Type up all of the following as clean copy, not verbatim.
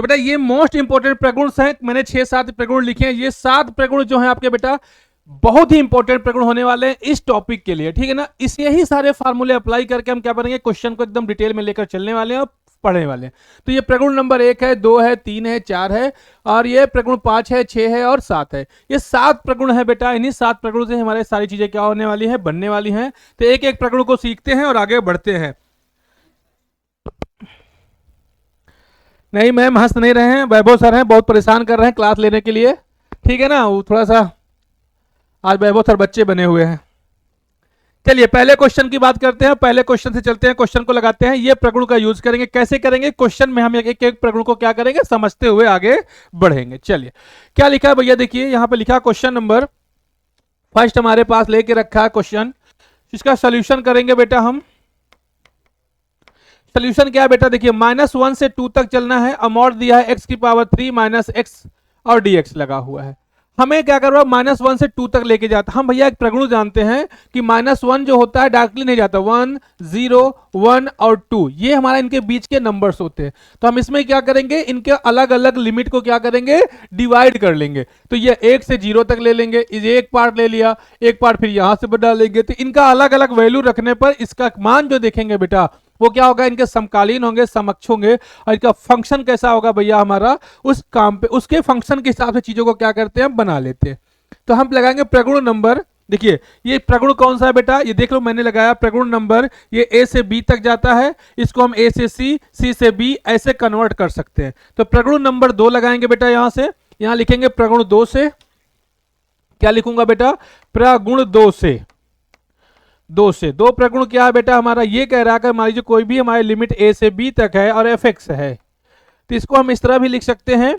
तो बेटा ये मोस्ट इंपॉर्टेंट प्रगुण हैं, मैंने 6-7 प्रगुण लिखे हैं। ये 7 प्रगुण जो हैं आपके बेटा बहुत ही इंपॉर्टेंट प्रगुण होने वाले हैं इस टॉपिक के लिए, ठीक है ना। इस यही सारे फार्मूले अप्लाई करके हम क्या करेंगे, क्वेश्चन को एकदम डिटेल में लेकर चलने वाले हैं और पढ़ने वाले हैं। तो ये प्रगुण नंबर 1 है, 2 है, 3 है, 4 है, और ये प्रगुण 5 है, 6 है और 7 है। ये 7 प्रगुण है बेटा। इन्हीं 7 प्रगुण से हमारे सारी चीजें क्या होने वाली है, बनने वाली हैं। तो एक एक प्रगुण को सीखते हैं और आगे बढ़ते हैं। नहीं मैम हंस नहीं रहे हैं, वैभव सर हैं, बहुत परेशान कर रहे हैं क्लास लेने के लिए, ठीक है ना। वो थोड़ा सा आज वैभव सर बच्चे बने हुए हैं। चलिए पहले क्वेश्चन की बात करते हैं, पहले क्वेश्चन से चलते हैं, क्वेश्चन को लगाते हैं। ये प्रगुण का यूज करेंगे, कैसे करेंगे, क्वेश्चन में हम एक एक प्रगुण को क्या करेंगे, समझते हुए आगे बढ़ेंगे। चलिए क्या लिखा है भैया, देखिए यहां पे लिखा क्वेश्चन नंबर फर्स्ट हमारे पास लेके रखा है क्वेश्चन। इसका सोल्यूशन करेंगे बेटा हम। सोल्यूशन क्या है बेटा, देखिए -1 से 2 तक चलना है। अमौट दिया है x⁻³ - x और dx लगा हुआ है। हमें क्या कर रहा है, -1 से 2 तक लेके जाता। हम भैया एक प्रगुण जानते हैं कि -1 जो होता है डायरेक्टली नहीं जाता, 1 0 1 और 2 ये हमारा इनके बीच के नंबर्स होते हैं। तो हम इसमें क्या करेंगे, इनके अलग अलग लिमिट को क्या करेंगे, डिवाइड कर लेंगे। तो ये 1 से 0 तक ले लेंगे, ये एक पार्ट ले लिया, एक पार्ट फिर यहां से बढ़ा लेंगे। तो इनका अलग अलग वैल्यू रखने पर इसका मान जो देखेंगे बेटा वो क्या होगा, इनके समकालीन होंगे, समक्ष होंगे। और इनका फंक्शन कैसा होगा भैया, हमारा उस काम पे उसके फंक्शन के हिसाब से चीजों को क्या करते हैं, बना लेते हैं। तो हम लगाएंगे प्रगुण नंबर, देखिए ये प्रगुण कौन सा है बेटा, ये देख लो मैंने लगाया प्रगुण नंबर, ये ए से बी तक जाता है, इसको हम ए से सी, सी से बी ऐसे कन्वर्ट कर सकते हैं। तो प्रगुण नंबर 2 लगाएंगे बेटा, यहां से यहां लिखेंगे प्रगुण 2 से, क्या लिखूंगा बेटा, प्रगुण 2 से। 2 प्रगुण क्या है बेटा हमारा, ये कह रहा है कि हमारी जो कोई भी हमारी लिमिट ए से बी तक है और एफ एक्स है, तो इसको हम इस तरह भी लिख सकते हैं,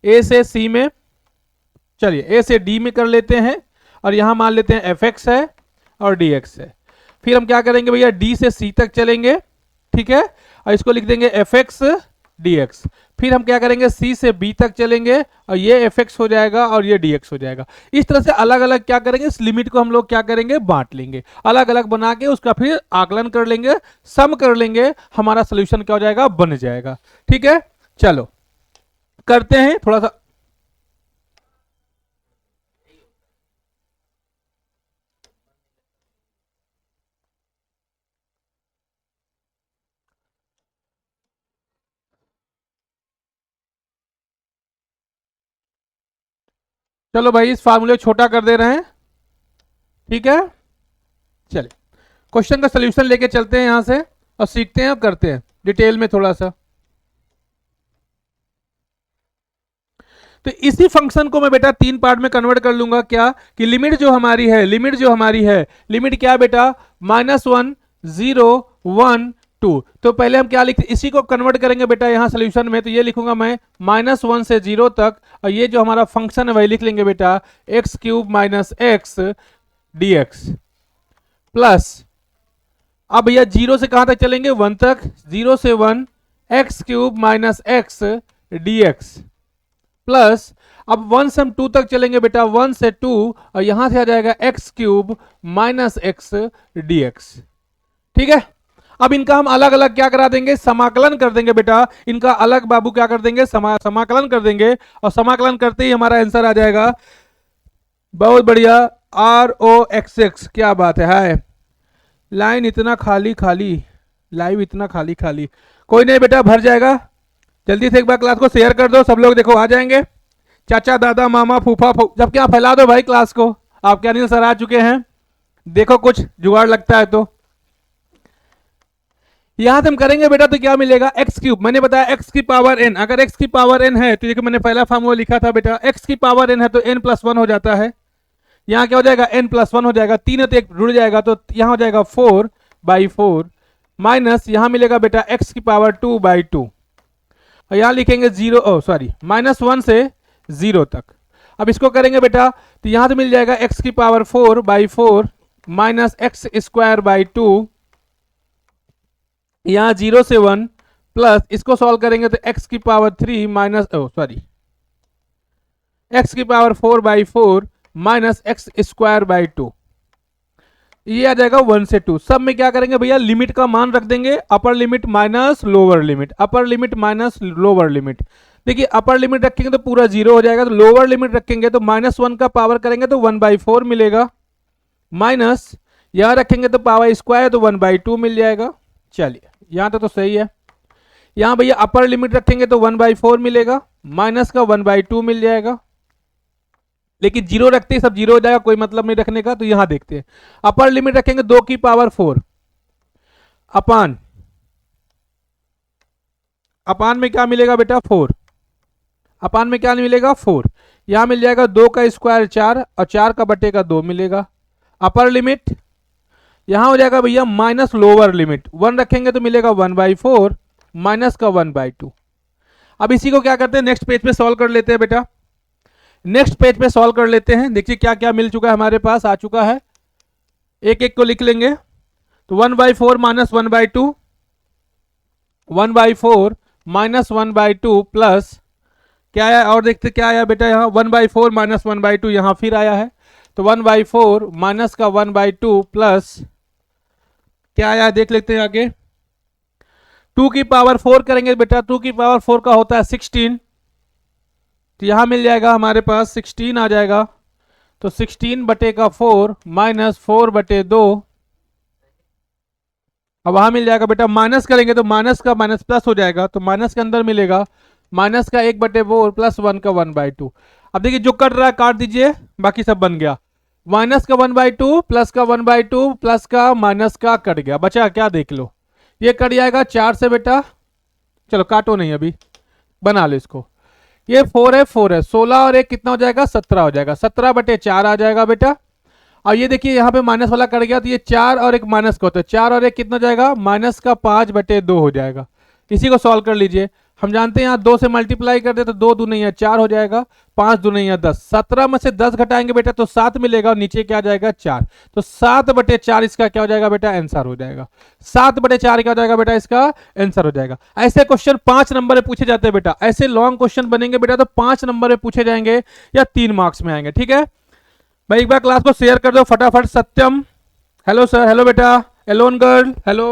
ए से सी में, चलिए ए से डी में कर लेते हैं, और यहां मान लेते हैं एफ एक्स है और डी एक्स है। फिर हम क्या करेंगे भैया, डी से सी तक चलेंगे, ठीक है, और इसको लिख देंगे एफ एक्स डी एक्स। फिर हम क्या करेंगे, सी से बी तक चलेंगे, और ये एफ एक्स हो जाएगा और ये डी एक्स हो जाएगा। इस तरह से अलग अलग क्या करेंगे, इस लिमिट को हम लोग क्या करेंगे, बांट लेंगे, अलग अलग बना के उसका फिर आकलन कर लेंगे, सम कर लेंगे, हमारा सोल्यूशन क्या हो जाएगा, बन जाएगा। ठीक है, चलो करते हैं थोड़ा सा। चलो भाई इस फार्मूले छोटा कर दे रहे हैं, ठीक है। चलिए क्वेश्चन का सोल्यूशन लेके चलते हैं यहां से और सीखते हैं और करते हैं डिटेल में थोड़ा सा। तो इसी फंक्शन को मैं बेटा 3 पार्ट में कन्वर्ट कर लूंगा, क्या कि लिमिट जो हमारी है, लिमिट क्या है बेटा, -1 0 1 2। तो पहले हम क्या लिखते, इसी को कन्वर्ट करेंगे बेटा यहां सोल्यूशन में। तो ये लिखूंगा मैं -1 से 0 तक, और ये जो हमारा फंक्शन है वही लिख लेंगे बेटा x³ - x dx प्लस, अब भैया 0 से कहां तक चलेंगे, 1 तक, 0 से 1 x³ - x dx प्लस, अब 1 से हम 2 तक चलेंगे बेटा, 1 से 2, और यहां से आ जाएगा x³ - x dx। ठीक है, अब इनका हम अलग अलग क्या करा देंगे, समाकलन कर देंगे बेटा, इनका अलग बाबू क्या कर देंगे, समाकलन कर देंगे, और समाकलन करते ही हमारा आंसर आ जाएगा, बहुत बढ़िया, ROXX। क्या बात है, हाय लाइन इतना खाली खाली, लाइव इतना खाली खाली, कोई नहीं बेटा भर जाएगा। जल्दी से एक बार क्लास को शेयर कर दो, सब लोग देखो आ जाएंगे, चाचा दादा मामा फूफा जब क्या फैला दो भाई क्लास को। आप क्या नहीं सर आ चुके हैं, देखो कुछ जुगाड़ लगता है तो। यहां से हम करेंगे बेटा तो क्या मिलेगा, x³, मैंने बताया x की पावर n, अगर x की पावर n है तो देखो मैंने पहला फार्मूला लिखा था बेटा, x की पावर n है तो n+1 हो जाता है। यहाँ क्या हो जाएगा, n+1 हो जाएगा, 3 है तो 1 जुड़ जाएगा, तो यहाँ हो जाएगा 4/4 माइनस, यहाँ मिलेगा बेटा x की पावर 2/2, और यहाँ लिखेंगे 1 से 0 तक। अब इसको करेंगे बेटा तो यहाँ से मिल जाएगा x की पावर 4/4 माइनस x²/2, यहाँ 0 से 1 प्लस, इसको सॉल्व करेंगे तो x की पावर 3 माइनस x की पावर 4/4 माइनस x²/2, ये आ जाएगा 1 से 2। सब में क्या करेंगे भैया, लिमिट का मान रख देंगे, अपर लिमिट माइनस लोअर लिमिट, अपर लिमिट माइनस लोअर लिमिट। देखिए अपर लिमिट रखेंगे तो पूरा 0 हो जाएगा, तो लोअर लिमिट रखेंगे तो -1 का पावर करेंगे तो 1/4 मिलेगा, माइनस यहां रखेंगे तो पावर स्क्वायर तो 1/2 मिल जाएगा। चलिए यहां तो सही है। यहां भैया अपर लिमिट रखेंगे तो 1/4 मिलेगा, माइनस का 1/2 मिल जाएगा, लेकिन जीरो रखते ही सब जीरो हो जाएगा, कोई मतलब नहीं रखने का। तो यहां देखते हैं अपर लिमिट रखेंगे 2 की पावर 4 अपान, अपान में क्या मिलेगा बेटा 4, अपान में क्या मिलेगा 4, यहां मिल जाएगा 2 का स्क्वायर 4 और 4 का बटे का 2 मिलेगा। अपर लिमिट यहां हो जाएगा भैया माइनस लोअर लिमिट 1 रखेंगे तो मिलेगा 1/4 माइनस का 1/2। अब इसी को क्या करते हैं नेक्स्ट पेज पे सॉल्व कर लेते हैं बेटा, नेक्स्ट पेज पे सॉल्व कर लेते हैं। देखिए क्या क्या मिल चुका है हमारे पास, आ चुका है, एक एक को लिख लेंगे। तो 1/4 माइनस 1/2, 1/4 माइनस 1/2 प्लस क्या आया, और देखते क्या आया बेटा, यहाँ 1/4 माइनस 1/2 यहाँ फिर आया है, तो 1/4 माइनस का 1/2 प्लस क्या आया देख लेते हैं आगे। 2 की पावर 4 करेंगे बेटा, 2 की पावर 4 का होता है 16, तो यहां मिल जाएगा हमारे पास 16 आ जाएगा, तो 16 बटे का 4 माइनस 4 बटे 2, अब वहां मिल जाएगा बेटा, माइनस करेंगे तो माइनस का माइनस प्लस हो जाएगा, तो माइनस के अंदर मिलेगा माइनस का 1/4 प्लस 1 का 1/2। अब देखिए जो कट रहा है काट दीजिए, बाकी सब बन गया, माइनस का 1/2 प्लस का 1/2 प्लस का माइनस का कट गया, बचा क्या देख लो, ये कट जाएगा 4 से बेटा, चलो काटो नहीं अभी, बना लो इसको, ये 4 है 4 है, 16 और 1 कितना हो जाएगा 17 हो जाएगा, 17 बटे 4 आ जाएगा बेटा। और ये देखिए यहाँ पे माइनस वाला कट गया, तो ये 4 और 1 माइनस का होता है, 4 और 1 कितना हो जाएगा माइनस का 5/2 हो जाएगा। इसी को सॉल्व कर लीजिए, हम जानते हैं यहाँ 2 से मल्टीप्लाई कर दे तो 2 दूनी है 4 हो जाएगा, 5 दूनी है 10, 17 में से 10 घटाएंगे बेटा तो 7 मिलेगा, और नीचे क्या आ जाएगा 4, तो 7/4 इसका क्या हो जाएगा बेटा आंसर हो जाएगा, 7/4 क्या हो जाएगा बेटा इसका आंसर हो जाएगा। ऐसे क्वेश्चन 5 नंबर में पूछे जाते हैं बेटा, ऐसे लॉन्ग क्वेश्चन बनेंगे बेटा तो 5 नंबर में पूछे जाएंगे या 3 मार्क्स में आएंगे, ठीक है भाई। एक बार क्लास को शेयर कर दो फटाफट। सत्यम हेलो सर, हेलो बेटा, एलोन गर्ल हेलो,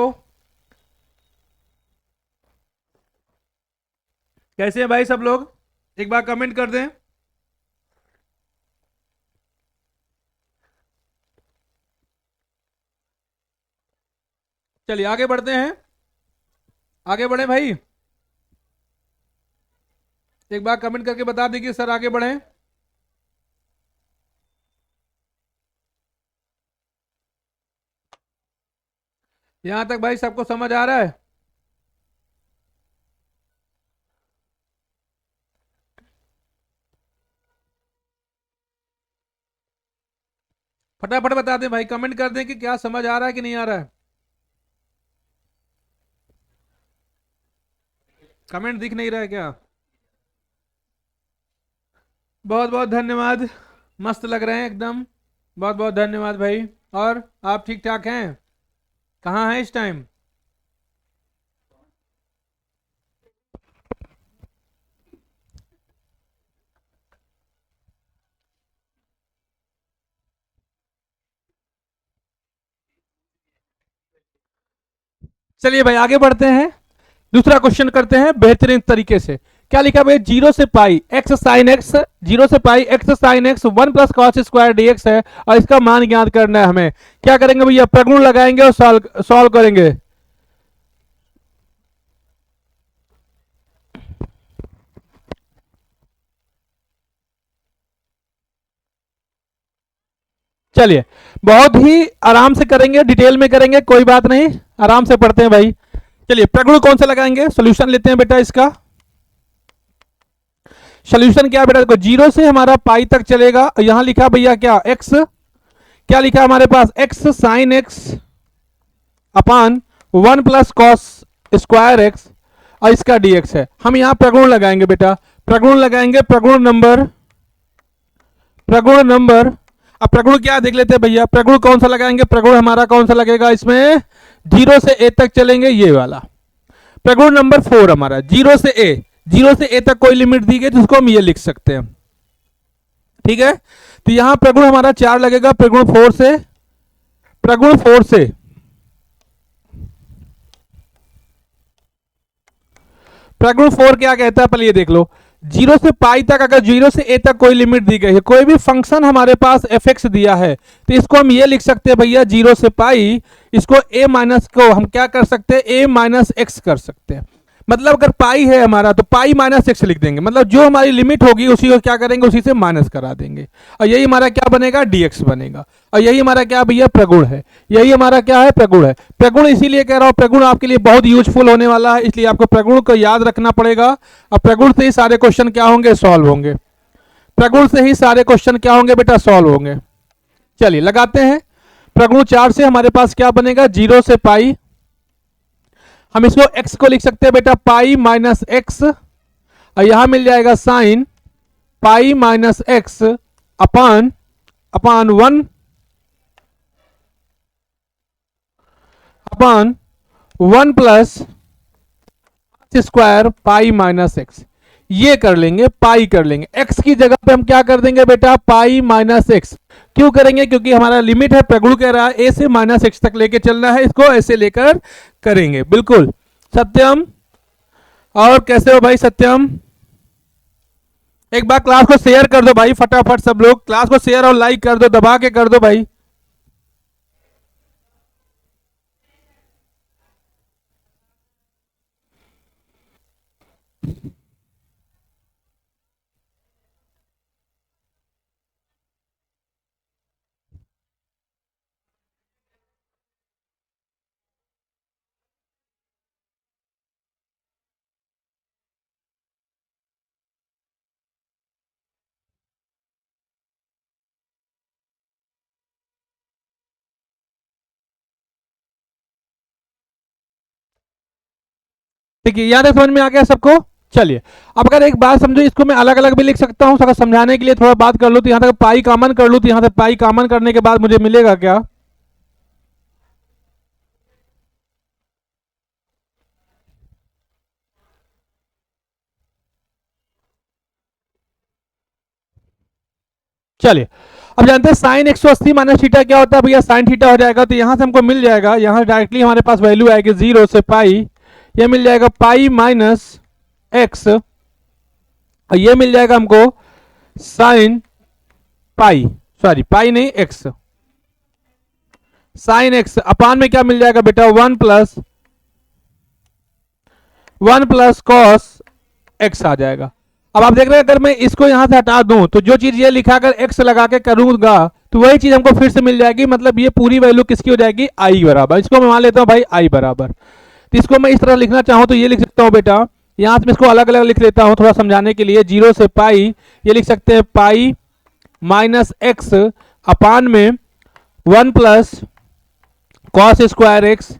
कैसे हैं भाई सब लोग, एक बार कमेंट कर दें। चलिए आगे बढ़ते हैं, आगे बढ़े भाई, एक बार कमेंट करके बता दीजिए सर आगे बढ़े। यहां तक भाई सबको समझ आ रहा है? फटाफट बता दें भाई, कमेंट कर दें कि क्या समझ आ रहा है कि नहीं आ रहा है, कमेंट दिख नहीं रहा है क्या? बहुत बहुत धन्यवाद, मस्त लग रहे हैं एकदम, बहुत बहुत धन्यवाद भाई। और आप ठीक ठाक हैं, कहाँ हैं इस टाइम? चलिए भाई आगे बढ़ते हैं, दूसरा क्वेश्चन करते हैं बेहतरीन तरीके से। क्या लिखा भाई, 0 से पाई एक्स साइन एक्स, 0 से pi x sine x 1 plus cos square d x है, और इसका मान ज्ञात करना है हमें। क्या करेंगे भैया, प्रगुण लगाएंगे और सॉल्व करेंगे। चलिए बहुत ही आराम से करेंगे, डिटेल में करेंगे, कोई बात नहीं, आराम से पढ़ते हैं भाई। चलिए प्रगुण कौन सा लगाएंगे, सोल्यूशन लेते हैं बेटा इसका। सोल्यूशन क्या बेटा, देखो 0 से हमारा पाई तक चलेगा, यहां लिखा भैया क्या एक्स, क्या लिखा हमारे पास एक्स साइन एक्स अपान 1 प्लस कॉस स्क्वायर एक्स, और इसका डीएक्स है। हम यहां प्रगुण लगाएंगे बेटा, प्रगुण लगाएंगे, प्रगुण नंबर, प्रगुण नंबर। अब प्रगुण क्या देख लेते हैं भैया, प्रगुण कौन सा लगाएंगे, प्रगुण हमारा कौन सा लगेगा इसमें, 0 से ए तक चलेंगे ये वाला, प्रगुण नंबर 4 हमारा 0 से ए, 0 से ए तक कोई लिमिट दी गई तो उसको हम ये लिख सकते हैं, ठीक है। तो यहां प्रगुण हमारा 4 लगेगा, प्रगुण 4 से, प्रगुण 4 से, प्रगुण 4 क्या कहता है, पहले ये देख लो। 0 से पाई तक, अगर 0 से a तक कोई लिमिट दी गई है, कोई भी फंक्शन हमारे पास fx दिया है, तो इसको हम ये लिख सकते हैं भैया 0 से पाई, इसको a माइनस को हम क्या कर सकते हैं, a माइनस एक्स कर सकते हैं। मतलब अगर पाई है हमारा तो पाई माइनस एक्स लिख देंगे, मतलब जो हमारी लिमिट होगी उसी को क्या करेंगे, उसी से माइनस करा देंगे, और यही हमारा क्या बनेगा, dx बनेगा। और यही हमारा क्या भैया, प्रगुण है। यही हमारा क्या है, प्रगुण है। प्रगुण इसीलिए कह रहा हूं, प्रगुण आपके लिए बहुत यूजफुल होने वाला है, इसलिए आपको प्रगुण को याद रखना पड़ेगा। और प्रगुण से ही सारे क्वेश्चन क्या होंगे, सॉल्व होंगे। प्रगुण से ही सारे क्वेश्चन क्या होंगे बेटा, सॉल्व होंगे। चलिए लगाते हैं। प्रगुण 4 से हमारे पास क्या बनेगा, 0 से पाई, हम इसको x को लिख सकते हैं बेटा पाई माइनस एक्स, और यहां मिल जाएगा साइन पाई माइनस एक्स अपान 1 plus square pi minus x. ये कर लेंगे, पाई कर लेंगे, x की जगह पे हम क्या कर देंगे बेटा, पाई माइनस एक्स। क्यों करेंगे, क्योंकि हमारा लिमिट है, प्रगुण कह रहा है a से माइनस एक्स तक लेके चलना है, इसको ऐसे लेकर करेंगे। बिल्कुल सत्यम। और कैसे हो भाई सत्यम? एक बार क्लास को शेयर कर दो भाई फटाफट, सब लोग क्लास को शेयर और लाइक कर दो, दबा के कर दो भाई। देखिए यहां तक समझ में आ गया सबको। चलिए अब अगर एक बात समझो, इसको मैं अलग अलग भी लिख सकता हूं, अगर समझाने के लिए थोड़ा बात कर लूं तो यहां तक पाई कॉमन कर लूं, तो यहां तक पाई कॉमन करने के बाद मुझे मिलेगा क्या, चलिए अब जानते हैं साइन 180 माइनस थीटा क्या होता है भैया, साइन थीटा हो जाएगा। तो यहां से हमको मिल जाएगा, यहां डायरेक्टली हमारे पास वैल्यू आएगी 0 से पाई, ये मिल जाएगा पाई माइनस एक्स, और ये मिल जाएगा हमको साइन पाई, सॉरी पाई नहीं एक्स, साइन एक्स अपान में क्या मिल जाएगा बेटा, 1 प्लस कॉस एक्स आ जाएगा। अब आप देख रहे हैं अगर मैं इसको यहां से हटा दूं तो जो चीज ये लिखा अगर एक्स लगा के करूंगा तो वही चीज हमको फिर से मिल जाएगी, मतलब ये पूरी वैल्यू किसकी हो जाएगी, आई बराबर। इसको मैं मान लेता हूं भाई आई बराबर, तो इसको मैं इस तरह लिखना चाहूं तो ये लिख सकता हूं बेटा, यहां से मैं इसको अलग अलग लिख लेता हूं थोड़ा समझाने के लिए। 0 से पाई ये लिख सकते हैं पाई माइनस एक्स अपान में 1 plus cos square x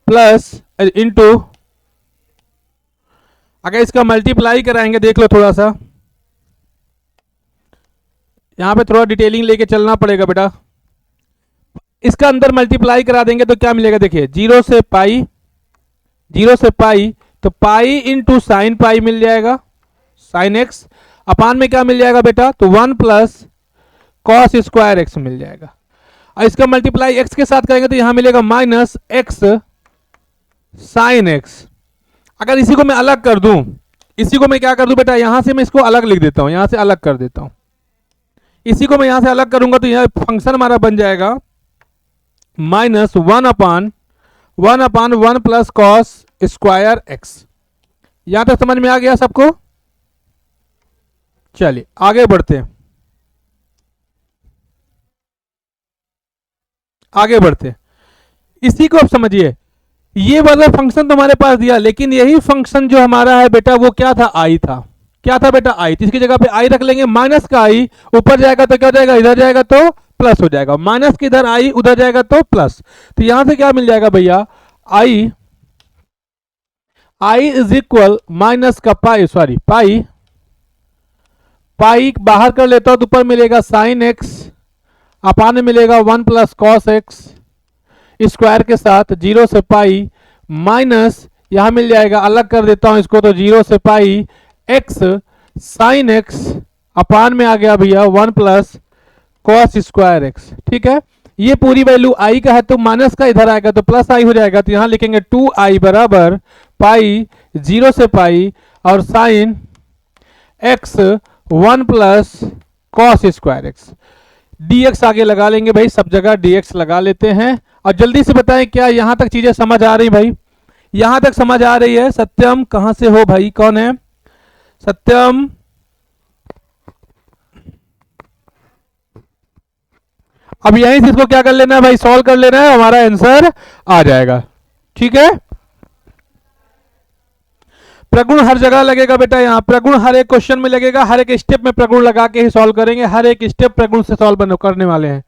plus into, अगर इसका मल्टीप्लाई कराएंगे देख लो थोड़ा सा, यहां पे थोड़ा डिटेलिंग लेके चलना पड़ेगा बेटा। इसका अंदर मल्टीप्लाई करा देंगे तो क्या मिलेगा, देखिए 0 से पाई तो पाई इंटू साइन पाई मिल जाएगा, साइन एक्स अपान में क्या मिल जाएगा बेटा, तो 1 प्लस कॉस स्क्वायर एक्स मिल जाएगा। और इसका मल्टीप्लाई एक्स के साथ करेंगे तो यहां मिलेगा माइनस एक्स साइन एक्स। अगर इसी को मैं अलग कर दूं, इसी को मैं क्या कर दूं बेटा, यहां से मैं इसको अलग लिख देता हूं, यहां से अलग कर देता हूं, इसी को मैं यहां से अलग करूंगा तो यहां फंक्शन हमारा बन जाएगा minus 1 plus cos square x. यहां तक समझ में आ गया सबको? चलिए आगे बढ़ते हैं, इसी को आप समझिए। ये वाला फंक्शन तो हमारे पास दिया, लेकिन यही फंक्शन जो हमारा है बेटा वो क्या था, आई था। क्या था बेटा, आई। इसकी जगह पे आई रख लेंगे, माइनस का आई ऊपर जाएगा तो क्या हो जाएगा, इधर जाएगा तो प्लस हो जाएगा, माइनस की इधर आई उधर जाएगा तो प्लस। तो यहां से क्या मिल जाएगा भैया, आई इज इक्वल माइनस का पाई, सॉरी पाई बाहर कर लेता हूं तो ऊपर मिलेगा साइन एक्स अपान में मिलेगा 1 प्लस कॉस एक्स स्क्वायर के साथ 0 से पाई माइनस, यहां मिल जाएगा अलग कर देता हूं इसको तो 0 से पाई एक्स साइन एक्स अपान में आ गया भैया 1 प्लस कॉस स्क्वायर एक्स। ठीक है, ये पूरी वैल्यू आई का है तो माइनस का इधर आएगा तो प्लस आई हो जाएगा, तो यहां लिखेंगे 2i बराबर पाई 0 से पाई और sine x 1 plus cos square x. dx आगे लगा लेंगे भाई, सब जगह dx लगा लेते हैं। और जल्दी से बताएं क्या यहां तक चीजें समझ आ रही भाई? यहां तक समझ आ रही है? सत्यम कहां से हो भाई, कौन है सत्यम? अब यहीं से इसको क्या कर लेना है भाई, सॉल्व कर लेना है, हमारा आंसर आ जाएगा। ठीक है, प्रगुण हर जगह लगेगा बेटा, यहाँ प्रगुण हर एक क्वेश्चन में लगेगा, हर एक स्टेप में प्रगुण लगा के ही सॉल्व करेंगे, हर एक स्टेप प्रगुण से सॉल्व करने वाले हैं।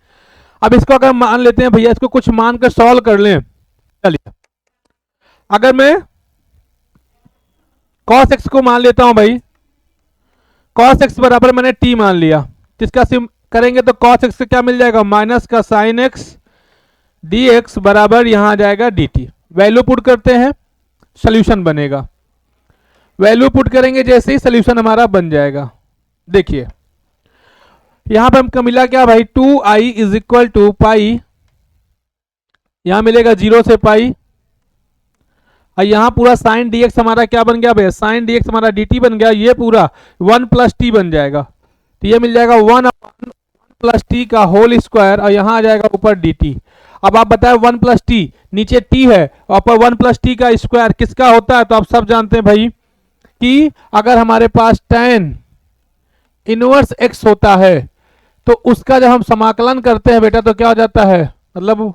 अब इसको अगर मान लेते हैं भैया, इसको कुछ मानकर सॉल्व कर लें। चलिए, अगर मैं cos x को मान लेता हूं भाई, cos x बराबर मैंने t मान लिया, जिसका सिम करेंगे तो cos x से क्या मिल जाएगा, माइनस का sin x dx बराबर यहां आ जाएगा dt। वैल्यू पुट करते हैं, सोल्यूशन बनेगा। वैल्यू पुट करेंगे जैसे ही सोल्यूशन हमारा बन जाएगा। देखिए यहां पर हमको मिला क्या भाई, 2i इज इक्वल टू पाई, यहां मिलेगा 0 से पाई, और यहां पूरा साइन dx हमारा क्या बन गया भैया, साइन dx हमारा dt बन गया, ये पूरा 1 प्लस टी बन जाएगा। तो ये मिल जाएगा 1 प्लस टी का होल स्क्वायर, और यहां आ जाएगा ऊपर dt। अब आप बताएं 1 प्लस टी, नीचे t है और ऊपर 1 प्लस टी का स्क्वायर किसका होता है? तो आप सब जानते हैं भाई कि अगर हमारे पास tan इनवर्स x होता है तो उसका जब हम समाकलन करते हैं बेटा तो क्या हो जाता है, मतलब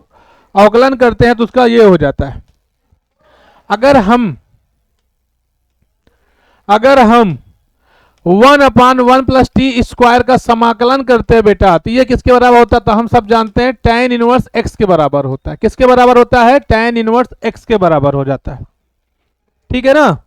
अवकलन करते हैं तो उसका ये हो जाता है। अगर हम 1/1 प्लस टी स्क्वायर का समाकलन करते हैं बेटा तो ये किसके बराबर होता है? तो हम सब जानते हैं tan इनवर्स x के बराबर होता है। किसके बराबर होता है? tan इनवर्स x के बराबर हो जाता है। ठीक है ना?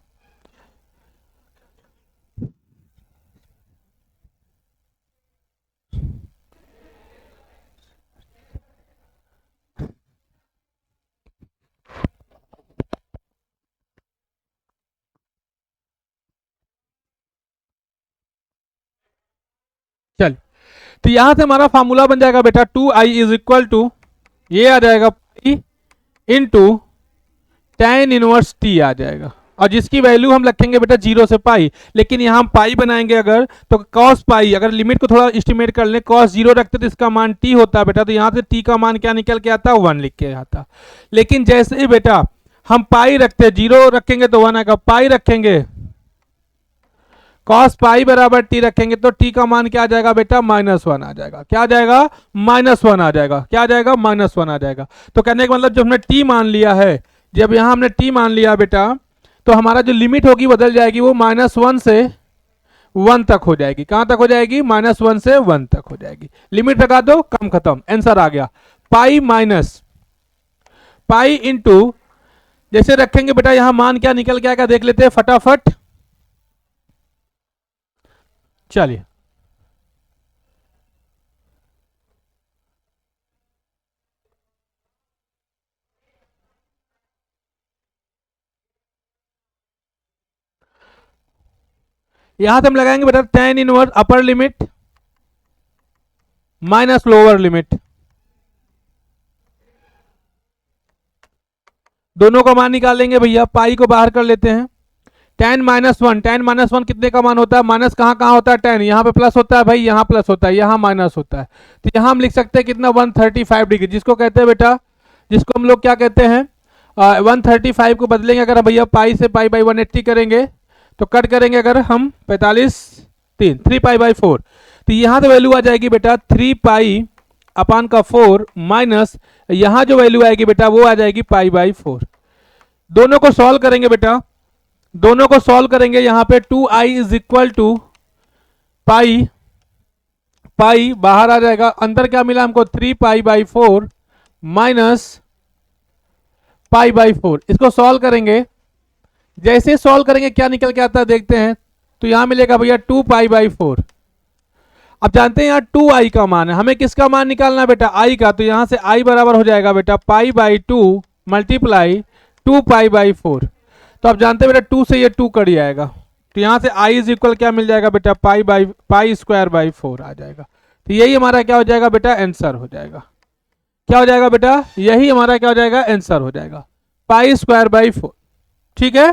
चल, तो यहां से हमारा फॉर्मूला बन जाएगा बेटा 2i इज इक्वल टू, ये आ जाएगा pi into tan inverse t आ जाएगा, और जिसकी वैल्यू हम रखेंगे बेटा 0 से पाई। लेकिन यहां हम पाई बनाएंगे अगर तो cos पाई, अगर लिमिट को थोड़ा एस्टिमेट कर लें, cos 0 रखते तो इसका मान t होता है बेटा, तो यहां से t का मान क्या निकल के आता है, 1 लिख के आता। लेकिन जैसे ही बेटा हम पाई रखते हैं, 0 रखेंगे तो 1 आएगा, पाई रखेंगे cos पाई बराबर t रखेंगे तो t का मान क्या आ जाएगा बेटा, -1 आ जाएगा। क्या आ जाएगा? -1 आ जाएगा। क्या आ जाएगा? -1 आ जाएगा। तो कहने का मतलब जब हमने t मान लिया है, जब यहां हमने t मान लिया बेटा, तो हमारा जो लिमिट होगी बदल जाएगी, वो -1 से 1 तक हो जाएगी। कहां तक हो जाएगी? -1 से 1 तक हो जाएगी। लिमिट लगा दो, कम खत्म, आंसर आ गया। पाई माइनस पाई इंटू, जैसे रखेंगे बेटा यहां मान क्या निकल के आएगा देख लेते हैं फटाफट। चलिए, यहां से हम लगाएंगे बेटा tan इनवर्स अपर लिमिट माइनस लोअर लिमिट, दोनों का मान निकालेंगे भैया। पाई को बाहर कर लेते हैं, tan -1, tan -1 कितने का मान होता है? माइनस कहां कहां होता है? tan यहां पे प्लस होता है भाई, यहां प्लस होता है, यहां माइनस होता है। तो यहां हम लिख सकते हैं कितना, 135 डिग्री, जिसको कहते हैं बेटा, जिसको हम लोग क्या कहते हैं, 135 को बदलेंगे अगर भैया पाई से पाई बाई 180 करेंगे तो कट करेंगे अगर हम 45 3 3 तो यहां तो वैल्यू आ जाएगी बेटा 3 पाई अपान का 4 माइनस यहां जो वैल्यू आएगी बेटा वो आ जाएगी पाई बाई 4। दोनों को सॉल्व करेंगे बेटा, दोनों को सॉल्व करेंगे, यहां पे 2i इज इक्वल टू पाई, पाई बाहर आ जाएगा, अंदर क्या मिला हमको 3 pi by 4 minus pi by 4। इसको सॉल्व करेंगे, जैसे सॉल्व करेंगे क्या निकल के आता है देखते हैं। तो यहां मिलेगा भैया 2 पाई बाई 4। अब जानते हैं यहाँ 2i का मान है, हमें किसका मान निकालना है बेटा, i का। तो यहां से i बराबर हो जाएगा बेटा pi by 2 multiply 2 pi by 4। तो आप जानते हैं बेटा 2 से ये 2 कट जाएगा, तो यहां से i इज इक्वल क्या मिल जाएगा बेटा, पाई स्क्वायर बाई 4 आ जाएगा। तो यही हमारा क्या हो जाएगा बेटा, आंसर हो जाएगा। क्या हो जाएगा बेटा, यही हमारा क्या हो जाएगा, आंसर हो जाएगा, पाई स्क्वायर बाई 4। ठीक है,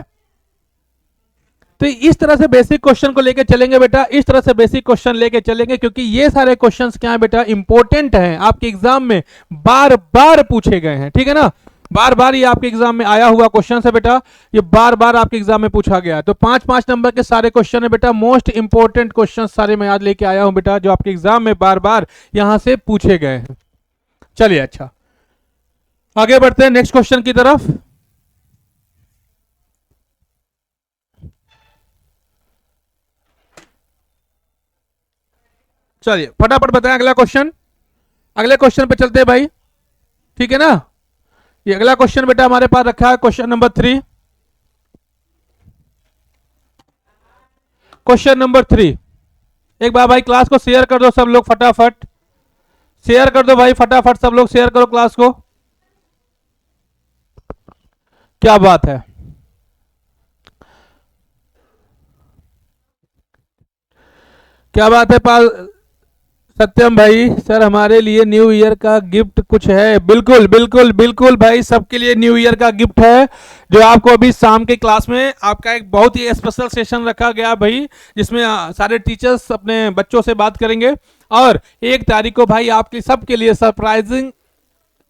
तो इस तरह से बेसिक क्वेश्चन को लेके चलेंगे बेटा, इस तरह से बेसिक क्वेश्चन लेके चलेंगे, क्योंकि ये सारे क्वेश्चंस क्या है बेटा, इंपॉर्टेंट हैं, आपके एग्जाम में बार बार पूछे गए हैं, ठीक है ना, बार बार ये आपके एग्जाम में आया हुआ क्वेश्चन है बेटा, ये बार बार आपके एग्जाम में पूछा गया है। तो 5-5 नंबर के सारे क्वेश्चन है बेटा, मोस्ट इंपॉर्टेंट क्वेश्चन सारे मैं याद लेके आया हूं बेटा, जो आपके एग्जाम में बार बार यहां से पूछे गए हैं। चलिए अच्छा, आगे बढ़ते हैं नेक्स्ट क्वेश्चन की तरफ। चलिए फटाफट बताएं अगला क्वेश्चन, अगले क्वेश्चन पे चलते हैं भाई, ठीक है ना। ये अगला क्वेश्चन बेटा हमारे पास रखा है क्वेश्चन नंबर 3। क्वेश्चन नंबर 3, एक बार भाई क्लास को शेयर कर दो सब लोग, फटाफट शेयर कर दो भाई, फटाफट सब लोग शेयर करो क्लास को। क्या बात है, क्या बात है पाल सत्यम भाई, सर हमारे लिए न्यू ईयर का गिफ्ट कुछ है? बिल्कुल बिल्कुल बिल्कुल भाई, सबके लिए न्यू ईयर का गिफ्ट है, जो आपको अभी शाम के क्लास में आपका एक बहुत ही स्पेशल सेशन रखा गया भाई, जिसमें सारे टीचर्स अपने बच्चों से बात करेंगे, और 1 तारीख को भाई आपके सबके लिए सरप्राइजिंग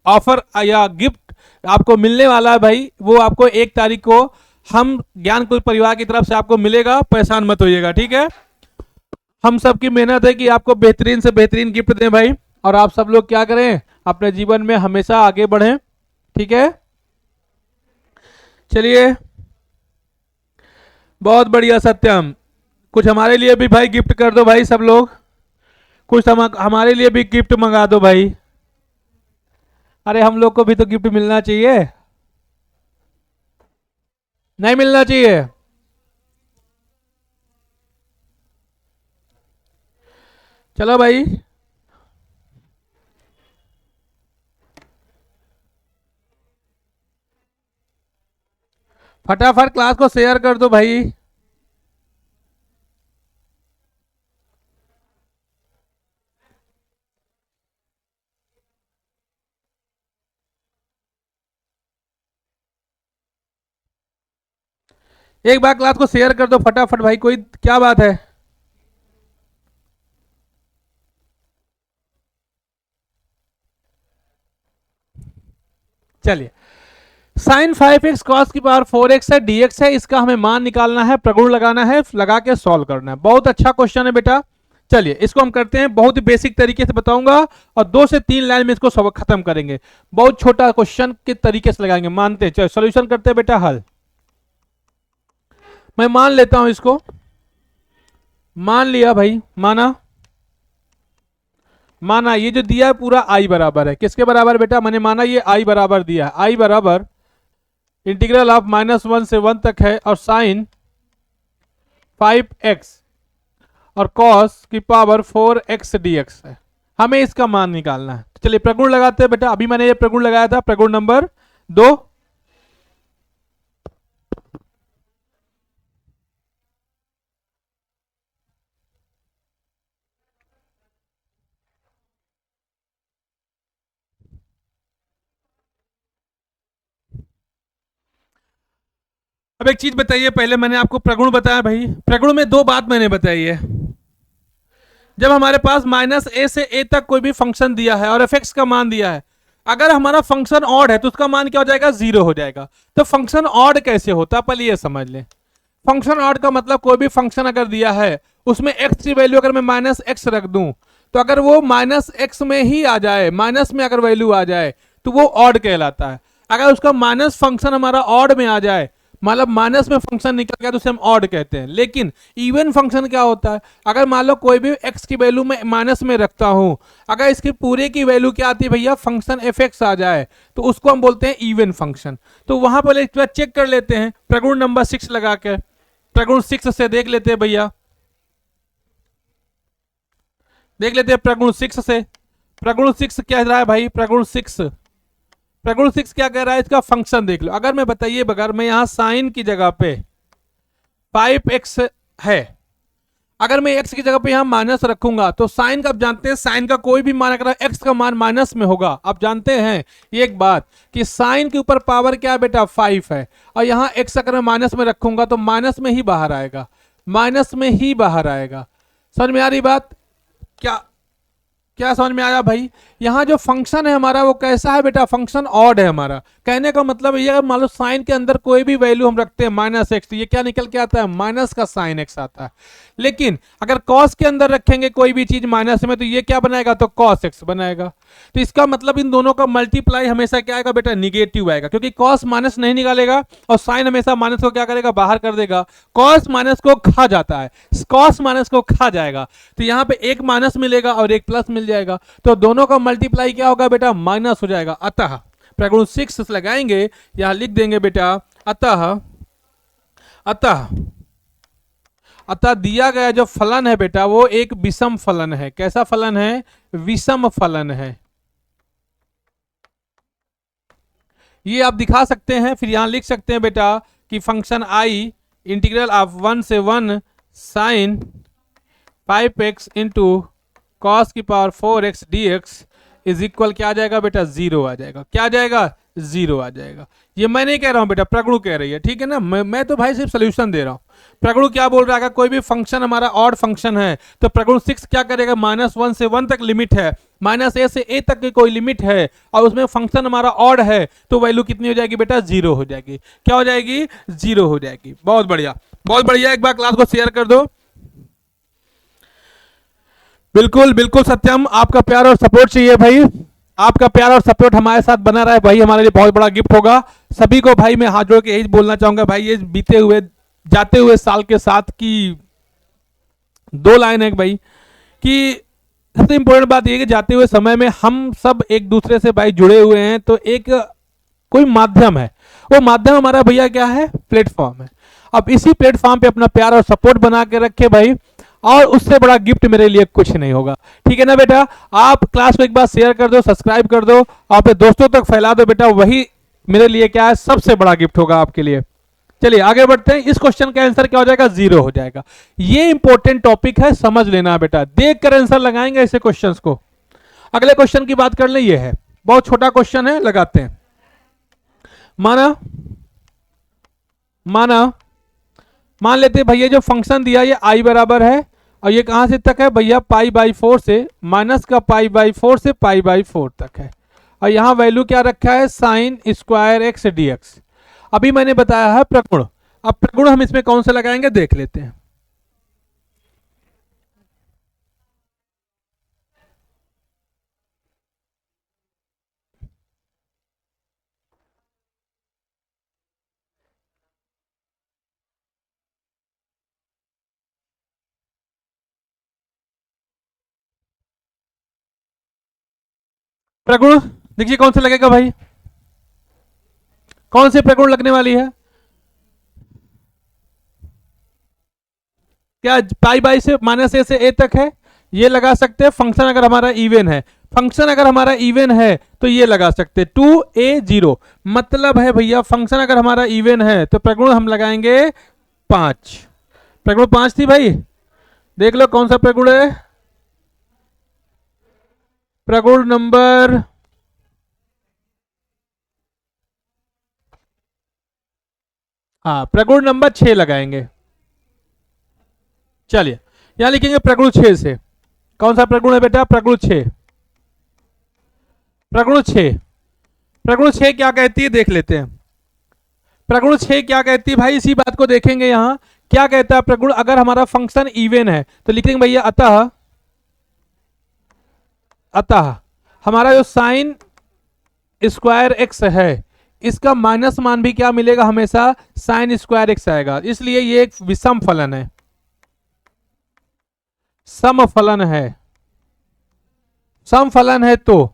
ऑफर या गिफ्ट आपको मिलने वाला है भाई। वो आपको 1 तारीख को हम ज्ञानकुल परिवार की तरफ से आपको मिलेगा, परेशान मत होइएगा, ठीक है। हम सब की मेहनत है कि आपको बेहतरीन से बेहतरीन गिफ्ट दें भाई, और आप सब लोग क्या करें, अपने जीवन में हमेशा आगे बढ़ें, ठीक है। चलिए बहुत बढ़िया सत्यम, कुछ हमारे लिए भी भाई गिफ्ट कर दो भाई सब लोग, कुछ हमारे लिए भी गिफ्ट मंगा दो भाई। अरे हम लोग को भी तो गिफ्ट मिलना चाहिए, नहीं मिलना चाहिए? चलो भाई, फटाफट क्लास को शेयर कर दो भाई। एक बार क्लास को शेयर कर दो फटाफट भाई, कोई क्या बात है। चलिए, साइन 5x कॉस की पावर 4x है, dx है, इसका हमें मान निकालना है, प्रगुण लगाना है, लगा के सॉल्व करना है। बहुत अच्छा क्वेश्चन है बेटा, चलिए इसको हम करते हैं, बहुत ही बेसिक तरीके से बताऊंगा, और 2 से 3 लाइन में इसको सब खत्म करेंगे, बहुत छोटा क्वेश्चन के तरीके से लगाएंगे, मानते हैं। चलो सोल्यूशन करते हैं बेटा, हल मैं मान लेता हूं इसको, मान लिया भाई, माना माना ये जो दिया है पूरा i बराबर है, किसके बराबर बेटा, मैंने माना ये i बराबर दिया है, i बराबर इंटीग्रल ऑफ -1 से 1 तक है, और साइन 5x और कॉस की पावर 4x dx है, हमें इसका मान निकालना है। तो चलिए प्रगुण लगाते हैं बेटा, अभी मैंने ये प्रगुण लगाया था, प्रगुण नंबर 2। अब एक चीज बताइए, पहले मैंने आपको प्रगुण बताया भाई, प्रगुण में 2 बात मैंने बताई है। जब हमारे पास -a से a तक कोई भी फंक्शन दिया है और f(x) का मान दिया है, अगर हमारा फंक्शन ऑड है तो उसका मान क्या हो जाएगा, 0 हो जाएगा। तो फंक्शन ऑड कैसे होता है पहले ये समझ लें। फंक्शन ऑड का मतलब कोई भी फंक्शन अगर दिया है, उसमें x की वैल्यू अगर मैं -x रख दूं, तो अगर वो -x में ही आ जाए, माइनस में अगर वैल्यू आ जाए, तो वो ऑड कहलाता है। अगर उसका माइनस फंक्शन हमारा ऑड में आ जाए, मतलब माइनस में फंक्शन निकल गया, तो उसे हम ऑड कहते हैं। लेकिन इवन फंक्शन क्या होता है, अगर मान लो कोई भी x की वैल्यू में माइनस में रखता हूं, अगर इसकी पूरे की वैल्यू क्या आती है भैया, फंक्शन f(x) आ जाए, तो उसको हम बोलते हैं इवन फंक्शन। तो वहां पर एक बार चेक कर लेते हैं, प्रगुण नंबर 6 लगा के, प्रगुण 6 से देख लेते हैं भैया, देख लेते हैं प्रगुण 6 से। प्रगुण 6 क्या रहा है भाई, प्रगुण 6 क्या कह रहा है, इसका फंक्शन देख लो। अगर मैं बताइए, बगैर मैं यहां साइन की जगह पे 5x है, अगर मैं x की जगह पे यहाँ माइनस रखूंगा तो साइन का आप जानते हैं, साइन का कोई भी मान अगर x का मान माइनस में होगा, आप जानते हैं एक बात कि साइन के ऊपर पावर क्या है बेटा 5 है, और यहाँ x अगर मैं माइनस में रखूंगा तो माइनस में ही बाहर आएगा, माइनस में ही बाहर आएगा। समझ में आ रही बात? क्या क्या समझ में आया भाई? यहाँ जो फंक्शन है हमारा वो कैसा है बेटा? फंक्शन ऑड है हमारा। कहने का मतलब ये अगर मान लो साइन के अंदर कोई भी वैल्यू हम रखते हैं माइनस एक्स, तो ये क्या निकल के आता है? माइनस का साइन एक्स आता है। लेकिन अगर कॉस के अंदर रखेंगे कोई भी चीज माइनस में, तो ये क्या बनाएगा? तो कॉस एक्स बनाएगा। तो इसका मतलब इन दोनों का मल्टीप्लाई हमेशा क्या आएगा बेटा? निगेटिव आएगा, क्योंकि कॉस माइनस नहीं निकालेगा और साइन हमेशा माइनस को क्या करेगा? बाहर कर देगा। कॉस माइनस को खा जाता है, कॉस माइनस को खा जाएगा, तो यहाँ पे एक माइनस मिलेगा और एक प्लस मिल जाएगा, तो दोनों का मल्टीप्लाई क्या होगा बेटा? माइनस हो जाएगा। अतः प्रगुण 6 लगाएंगे, यहां लिख देंगे बेटा अतः अतः अतः दिया गया जो फलन है बेटा वो एक विषम फलन है। कैसा फलन है? विषम फलन है। ये आप दिखा सकते हैं, फिर यहां लिख सकते हैं बेटा कि फंक्शन आई इंटीग्रल ऑफ 1 से 1 साइन 5x इंटू कॉस की power 4x dx is equal क्या आ जाएगा बेटा? 0 आ जाएगा। क्या आ जाएगा? 0 आ जाएगा। ये मैं नहीं कह रहा हूं बेटा, प्रगुण कह रही है, ठीक है ना? मैं तो भाई सिर्फ सोल्यूशन दे रहा हूं। प्रगुण क्या बोल रहा है? कोई भी फंक्शन हमारा ऑड फंक्शन है तो प्रगुण 6 क्या करेगा? -1 से 1 तक लिमिट है, -a से a तक की कोई लिमिट है और उसमें फंक्शन हमारा ऑड है, तो वैल्यू कितनी हो जाएगी बेटा? 0 हो जाएगी। क्या हो जाएगी? 0 हो जाएगी। बहुत बढ़िया, बहुत बढ़िया। एक बार क्लास को शेयर कर दो। बिल्कुल बिल्कुल सत्यम, आपका प्यार और सपोर्ट चाहिए भाई। आपका प्यार और सपोर्ट हमारे साथ बना रहा है भाई, हमारे लिए बहुत बड़ा गिफ्ट होगा। सभी को भाई मैं हाथ जोड़ के यही बोलना चाहूंगा भाई, ये बीते हुए जाते हुए साल के साथ की 2 लाइन है भाई, कि सबसे इंपॉर्टेंट बात यह कि जाते हुए समय में हम सब एक दूसरे से भाई जुड़े हुए हैं, तो एक कोई माध्यम है, वो माध्यम हमारा भैया क्या है? प्लेटफॉर्म है। अब इसी प्लेटफॉर्म पे अपना प्यार और सपोर्ट बना के रखे भाई, और उससे बड़ा गिफ्ट मेरे लिए कुछ नहीं होगा, ठीक है ना बेटा? आप क्लास को एक बार शेयर कर दो, सब्सक्राइब कर दो और अपने दोस्तों तक फैला दो बेटा, वही मेरे लिए क्या है? सबसे बड़ा गिफ्ट होगा आपके लिए। चलिए आगे बढ़ते हैं। इस क्वेश्चन का आंसर क्या हो जाएगा? 0 हो जाएगा। ये इंपॉर्टेंट टॉपिक है, समझ लेना बेटा, देख कर आंसर लगाएंगे ऐसे क्वेश्चंस को। अगले क्वेश्चन की बात कर ले, ये है बहुत छोटा क्वेश्चन है, लगाते हैं। मान लेते हैं भैया जो फंक्शन दिया ये i बराबर है, और ये कहां से तक है भैया? π/4 से, माइनस का π/4 से π/4 तक है, और यहां वैल्यू क्या रखा है? Sine square x dx। अभी मैंने बताया है प्रगुण, अब प्रगुण हम इसमें कौन से लगाएंगे देख लेते हैं। प्रगुण देखिए कौन से लगेगा भाई? कौन से प्रगुण लगने वाली है? क्या π/, से -a से a तक है, ये लगा सकते हैं। फंक्शन अगर हमारा इवन है, फंक्शन अगर हमारा इवन है तो ये लगा सकते हैं 2a0। मतलब है भैया फंक्शन अगर हमारा इवन है तो प्रगुण हम लगाएंगे 5। प्रगुण 5 थी भाई, देख लो कौन सा प्रगुण है? प्रगुण नंबर प्रगुण नंबर 6 लगाएंगे। चलिए यहां लिखेंगे प्रगुण 6 से। कौन सा प्रगुण है बेटा? प्रगुण 6। प्रगुण 6, प्रगुण 6 क्या कहती है देख लेते हैं। प्रगुण 6 क्या कहती है भाई? इसी बात को देखेंगे। यहां क्या कहता है प्रगुण? अगर हमारा फंक्शन इवन है तो लिखेंगे भैया अतः हमारा जो साइन स्क्वायर एक्स है इसका माइनस मान भी क्या मिलेगा? हमेशा साइन स्क्वायर एक्स आएगा, इसलिए ये एक विषम फलन है, सम फलन है। सम फलन है तो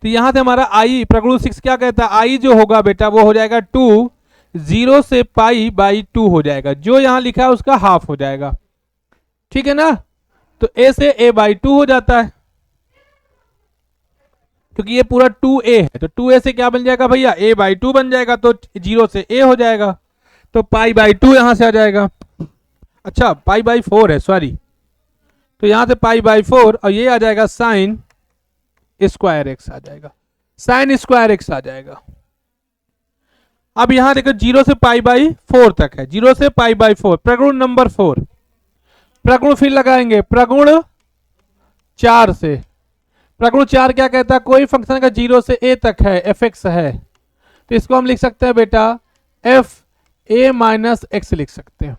यहां से हमारा आई प्रगुण 6 क्या कहता है? आई जो होगा बेटा वो हो जाएगा 2, 0 से π/2 हो जाएगा, जो यहां लिखा है उसका हाफ हो जाएगा, ठीक है ना? तो a से a/2 हो जाता है, क्योंकि ये पूरा 2a है, तो 2a से क्या बन जाएगा भैया? a/2 बन जाएगा, तो 0 से a हो जाएगा, तो π/2 यहां से आ जाएगा। अच्छा π/4 है, सॉरी तो यहां से पाई बाई 4 और ये आ जाएगा साइन स्क्वायर एक्स आ जाएगा, साइन स्क्वायर एक्स आ जाएगा। अब यहां देखो 0 से पाई बाई 4 तक है, 0 से पाई बाई 4, प्रगुण नंबर 4, प्रगुण फिर लगाएंगे, प्रगुण 4 से, प्रगुण 4 क्या कहता है, कोई फंक्शन का 0 से a तक है एफ एक्स है, तो इसको हम लिख सकते हैं बेटा एफ ए माइनस एक्स लिख सकते हैं।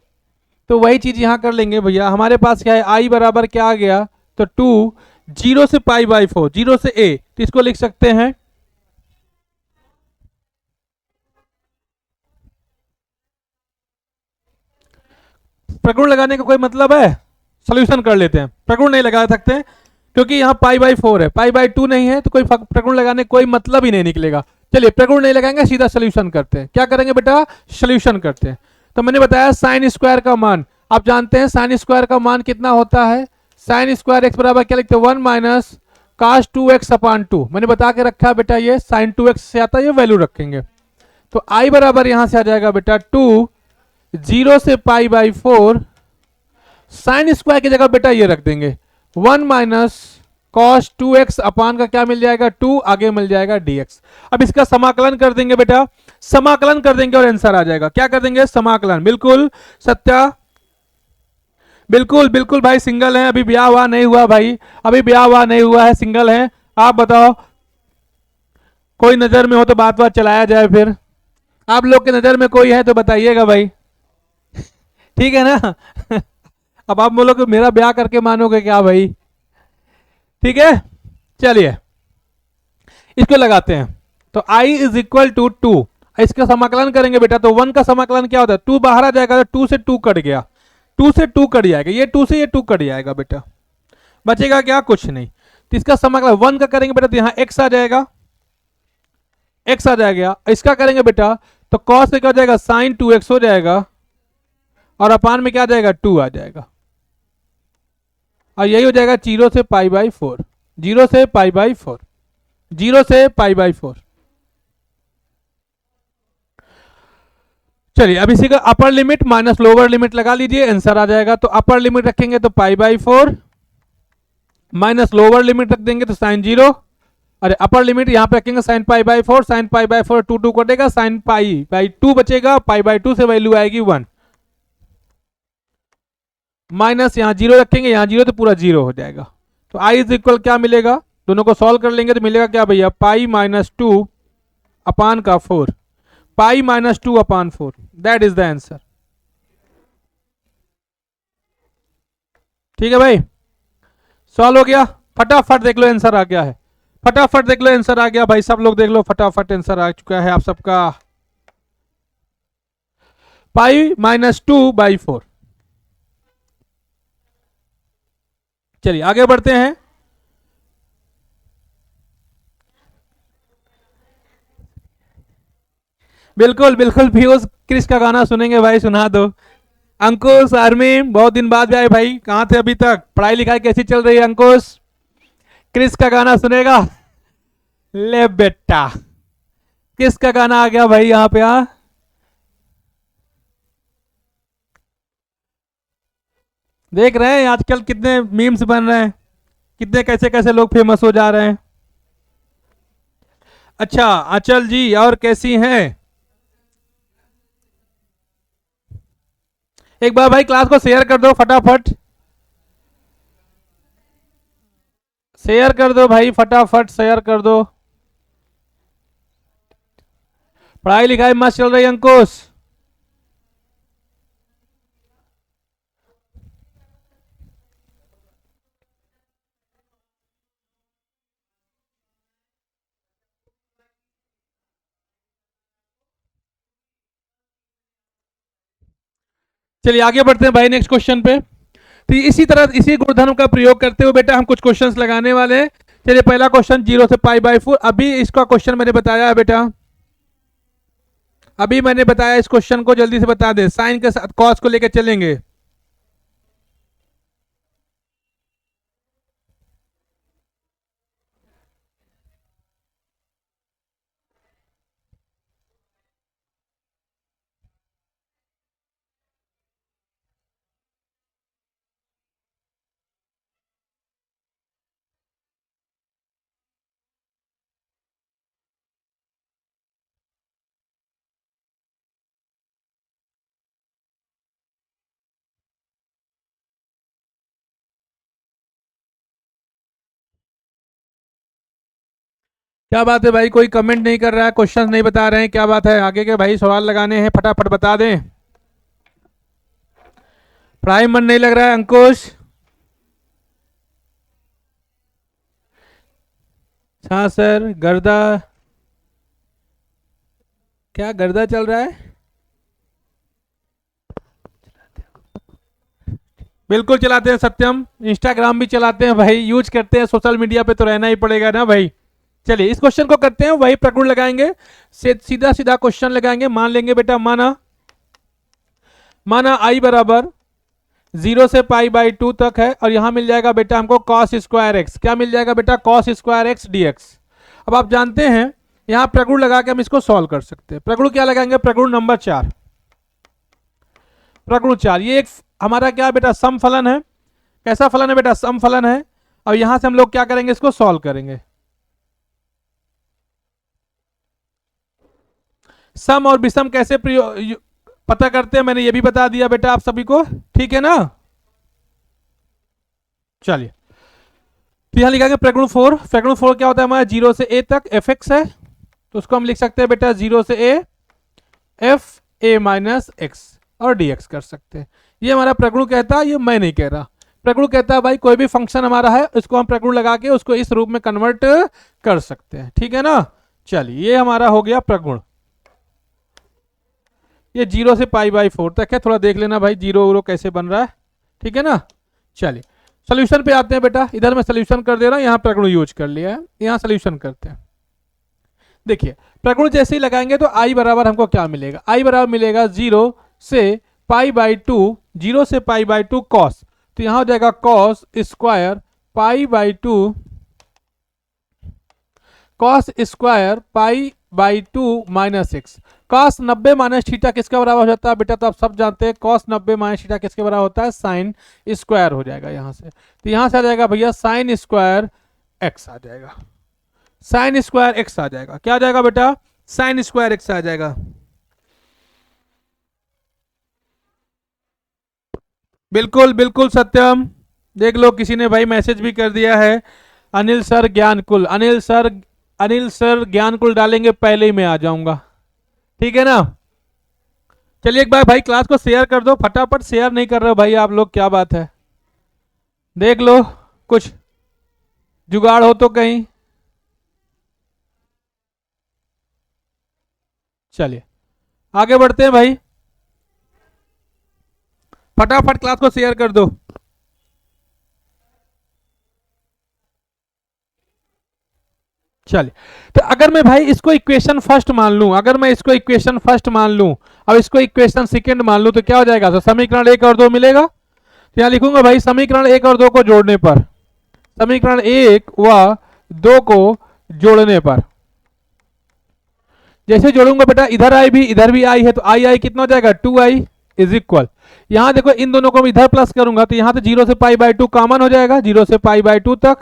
तो वही चीज यहां कर लेंगे भैया, हमारे पास क्या है आई बराबर क्या आ गया, तो 2, 0 से पाई बाई 4, 0 से a, तो इसको लिख सकते हैं प्रगुण लगाने का कोई मतलब है, सोल्यूशन कर लेते हैं, प्रगुण नहीं लगा सकते क्योंकि यहाँ पाई बाई 4 है, पाई बाई 2 नहीं है, तो कोई प्रगुण लगाने कोई मतलब ही नहीं निकलेगा। चलिए प्रगुण नहीं लगाएंगे, सीधा सोल्यूशन करते हैं। क्या करेंगे बेटा, सोल्यूशन करते हैं। तो मैंने बताया साइन स्क्वायर का मान, आप जानते हैं साइन स्क्वायर का मान कितना होता है, साइन स्क्वायर एक्स बराबर क्या लिखते हैं 1 माइनस कास 2x अपान 2, मैंने बता के रखा है बेटा, ये साइन 2x से आता है, ये वैल्यू रखेंगे। तो आई बराबर यहां से आ जाएगा बेटा 2, 0 से पाई बाई 4, साइन स्क्वायर की जगह बेटा ये रख देंगे 1 माइनस कॉस 2x अपान का क्या मिल जाएगा 2, आगे मिल जाएगा dx। अब इसका समाकलन कर देंगे बेटा, समाकलन कर देंगे और आंसर आ जाएगा। क्या कर देंगे, समाकलन, बिल्कुल सत्या, बिल्कुल बिल्कुल भाई सिंगल है, अभी ब्याह हुआ नहीं हुआ भाई, अभी ब्याह हुआ नहीं हुआ है, सिंगल है। आप बताओ, कोई नजर में हो तो बात बात चलाया जाए, फिर आप लोग के नजर में कोई है तो बताइएगा भाई, ठीक है ना। अब आप बोलोगे मेरा ब्याह करके मानोगे क्या भाई, ठीक है। चलिए इसको लगाते हैं, तो i इज इक्वल टू 2, इसका समाकलन करेंगे बेटा, तो 1 का समाकलन क्या होता है, 2 बाहर आ जाएगा, तो 2 से 2 कट गया, 2 से 2 कट जाएगा, ये 2 से ये 2 कट जाएगा बेटा, बचेगा क्या, कुछ नहीं। तो इसका समाकलन 1 का करेंगे बेटा, तो यहाँ x आ जाएगा, x आ जाएगा, इसका करेंगे बेटा तो cos से क्या हो जाएगा साइन 2x हो जाएगा, और अपान में क्या आ जाएगा 2 आ जाएगा, और यही हो जाएगा 0 से पाई बाई 4, 0 से पाई बाई 4, 0 से पाई बाई 4। चलिए अब इसी का अपर लिमिट माइनस लोअर लिमिट लगा लीजिए, आंसर आ जाएगा। तो अपर लिमिट रखेंगे तो pi by 4, minus lower limit रख देंगे तो साइन 0, अरे अपर लिमिट यहाँ पे रखेंगे sine pi by 4, sine pi by 4 2 2 कटेगा, साइन पाई बाई 2 बचेगा, पाई बाई 2 से वैल्यू आएगी 1, माइनस यहाँ 0 रखेंगे, यहाँ 0 तो पूरा 0 हो जाएगा। तो आई इज इक्वल क्या मिलेगा, दोनों को सॉल्व कर लेंगे तो मिलेगा क्या भैया, पाई माइनस 2 अपान का 4, pi minus 2 upon 4, that is the answer. ठीक है भाई, सॉल्व हो गया, फटाफट देख लो आंसर आ गया है, फटाफट देख लो आंसर आ गया भाई, सब लोग देख लो, फटाफट आंसर आ चुका है आप सबका, पाई माइनस 2 बाई 4। चलिए आगे बढ़ते हैं। बिल्कुल बिल्कुल पीयूष, क्रिश का गाना सुनेंगे भाई, सुना दो। अंकुश आर्मी बहुत दिन बाद आए भाई, कहाँ थे अभी तक, पढ़ाई लिखाई कैसी चल रही है अंकुश, क्रिश का गाना सुनेगा, ले बेटा किसका गाना आ गया भाई यहाँ पे, हाँ देख रहे हैं आजकल कितने मीम्स बन रहे हैं, कितने कैसे कैसे लोग फेमस हो जा रहे हैं। अच्छा अचल जी और कैसी हैं, एक बार भाई क्लास को शेयर कर दो फटाफट, शेयर कर दो भाई फटाफट, शेयर कर दो। पढ़ाई लिखाई मस्त चल रही है अंकुश, चलिए आगे बढ़ते हैं भाई नेक्स्ट क्वेश्चन पे। तो इसी तरह इसी गुणधर्म का प्रयोग करते हुए बेटा हम कुछ क्वेश्चंस लगाने वाले हैं। चलिए पहला क्वेश्चन 0 से पाई बाई 4, अभी इसका क्वेश्चन मैंने बताया है बेटा, अभी मैंने बताया, इस क्वेश्चन को जल्दी से बता दे, साइन के साथ कॉस को लेकर चलेंगे। क्या बात है भाई, कोई कमेंट नहीं कर रहा है, क्वेश्चन नहीं बता रहे हैं, क्या बात है? आगे के भाई सवाल लगाने हैं, फटाफट बता दें। पढ़ाई मन नहीं लग रहा है अंकुश? हाँ सर, गर्दा, क्या गर्दा चल रहा है? बिल्कुल चलाते हैं सत्यम, इंस्टाग्राम भी चलाते हैं भाई, यूज करते हैं, सोशल मीडिया पे तो रहना ही पड़ेगा ना भाई। चलिए इस क्वेश्चन को करते हैं, वही प्रगुण लगाएंगे, सीधा सीधा क्वेश्चन लगाएंगे। मान लेंगे बेटा, माना माना आई बराबर 0 से π/2 तक है, और यहां मिल जाएगा बेटा हमको कॉस स्क्वायर एक्स। क्या मिल जाएगा बेटा? Cos square x dx। अब आप जानते हैं यहां प्रगुण लगा के हम इसको सॉल्व कर सकते हैं। प्रगुण क्या लगाएंगे? प्रगुण नंबर 4। प्रगुण 4 ये एक हमारा क्या बेटा? सम फलन है। कैसा फलन है बेटा? सम फलन है। और यहां से हम लोग क्या करेंगे? इसको सॉल्व करेंगे। सम और विषम कैसे पता करते हैं, मैंने ये भी बता दिया बेटा आप सभी को, ठीक है ना? चलिए, तो यहां लिखेंगे प्रगुण 4। प्रगुण 4 क्या होता है हमारा? 0 से a तक एफ एक्स है, तो उसको हम लिख सकते हैं बेटा 0 से a F A minus x और dx कर सकते हैं। ये हमारा प्रगुण कहता है, ये मैं नहीं कह रहा। प्रगुण कहता है भाई कोई भी फंक्शन हमारा है, उसको हम प्रगुण लगा के उसको इस रूप में कन्वर्ट कर सकते हैं, ठीक है ना? चलिए, ये हमारा हो गया प्रगुण। ये 0 से π/4 तक है, थोड़ा देख लेना भाई जीरो उरो कैसे बन रहा है, ठीक है ना? चलिए सोल्यूशन पे आते हैं बेटा। इधर मैं सोल्यूशन कर दे रहा हूं, यहाँ प्रगुण यूज कर लिया है, यहाँ सोल्यूशन करते हैं। देखिए प्रगुण जैसे ही लगाएंगे तो आई बराबर हमको क्या मिलेगा? आई बराबर मिलेगा 0 से π/2, 0 से π/2 कॉस, तो यहां हो जाएगा cos square π/2, cos square π/2 minus x. Cos 90 minus theta किसके बराबर हो जाता है बेटा? तो आप सब जानते हैं कॉस 90 माइनस थीटा किसके बराबर होता है? साइन स्क्वायर हो जाएगा यहां से, तो यहां से आ जाएगा भैया साइन स्क्वायर एक्स आ जाएगा। साइन स्क्वायर एक्स आ जाएगा। क्या आ जाएगा बेटा? साइन स्क्वायर एक्स आ जाएगा। बिल्कुल बिल्कुल सत्यम, देख लो किसी ने भाई मैसेज भी कर दिया है। अनिल सर ज्ञानकुल, अनिल सर ज्ञानकुल डालेंगे पहले ही मैं आ जाऊंगा, ठीक है ना? चलिए एक बार भाई क्लास को शेयर कर दो फटाफट, शेयर नहीं कर रहे हो भाई आप लोग, क्या बात है? देख लो कुछ जुगाड़ हो तो कहीं। चलिए आगे बढ़ते हैं भाई, फटाफट क्लास को शेयर कर दो। चलिए, तो अगर मैं भाई इसको इक्वेशन फर्स्ट मान लूं, अगर मैं इसको इक्वेशन फर्स्ट मान लूं और इसको इक्वेशन सेकंड मान लूं, तो क्या हो जाएगा? तो समीकरण 1 और 2 मिलेगा, तो यहां लिखूंगा भाई समीकरण 1 और 2 को जोड़ने पर, समीकरण 1 व 2 को जोड़ने पर जैसे जोड़ूंगा बेटा, इधर आई भी इधर भी आई है, तो आई आई कितना हो जाएगा? 2i इज इक्वल, यहां देखो इन दोनों को मैं इधर प्लस करूंगा तो यहां से 0 से π/2 कॉमन हो जाएगा, 0 से π/2 तक।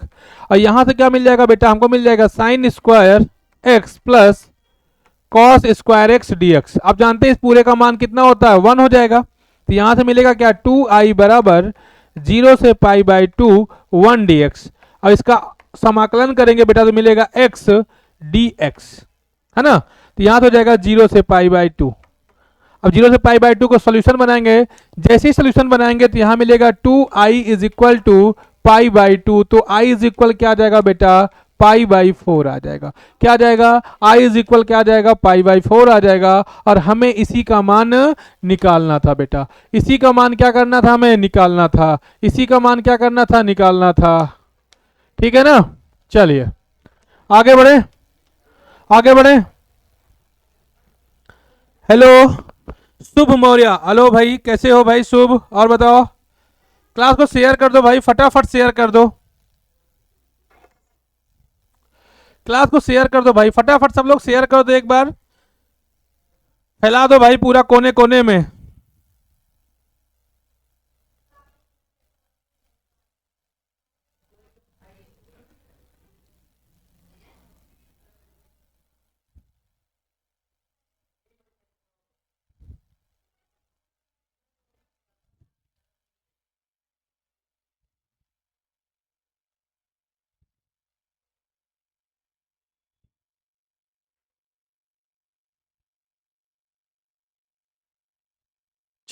और यहां से क्या मिल जाएगा बेटा? हमको मिल जाएगा sine square x plus cos square x dx। आप जानते हैं इस पूरे का मान कितना होता है? 1 हो जाएगा, तो यहां से मिलेगा क्या? 2i बराबर 0 से π/2 1 dx। और इसका समाकलन करेंगे बेटा तो मिलेगा x dx, है ना? तो यहां तो हो जाएगा 0 से π/2। अब 0 से π/2 को सोल्यूशन बनाएंगे, जैसे ही सोल्यूशन बनाएंगे तो यहां मिलेगा 2i इज इक्वल टू π/2, तो i इज इक्वल क्या आ जाएगा बेटा? π/4 आ जाएगा। क्या आ जाएगा? i इज इक्वल क्या आ जाएगा? π/4 आ जाएगा। और हमें इसी का मान निकालना था बेटा, इसी का मान क्या करना था? हमें निकालना था, इसी का मान क्या करना था? निकालना था, ठीक है ना? चलिए आगे बढ़े, आगे बढ़े। हेलो शुभ मौर्य, हेलो भाई, कैसे हो भाई शुभ? और बताओ, क्लास को शेयर कर दो भाई, फटाफट शेयर कर दो, क्लास को शेयर कर दो भाई, फटाफट सब लोग शेयर कर दो, एक बार फैला दो भाई पूरा कोने कोने में।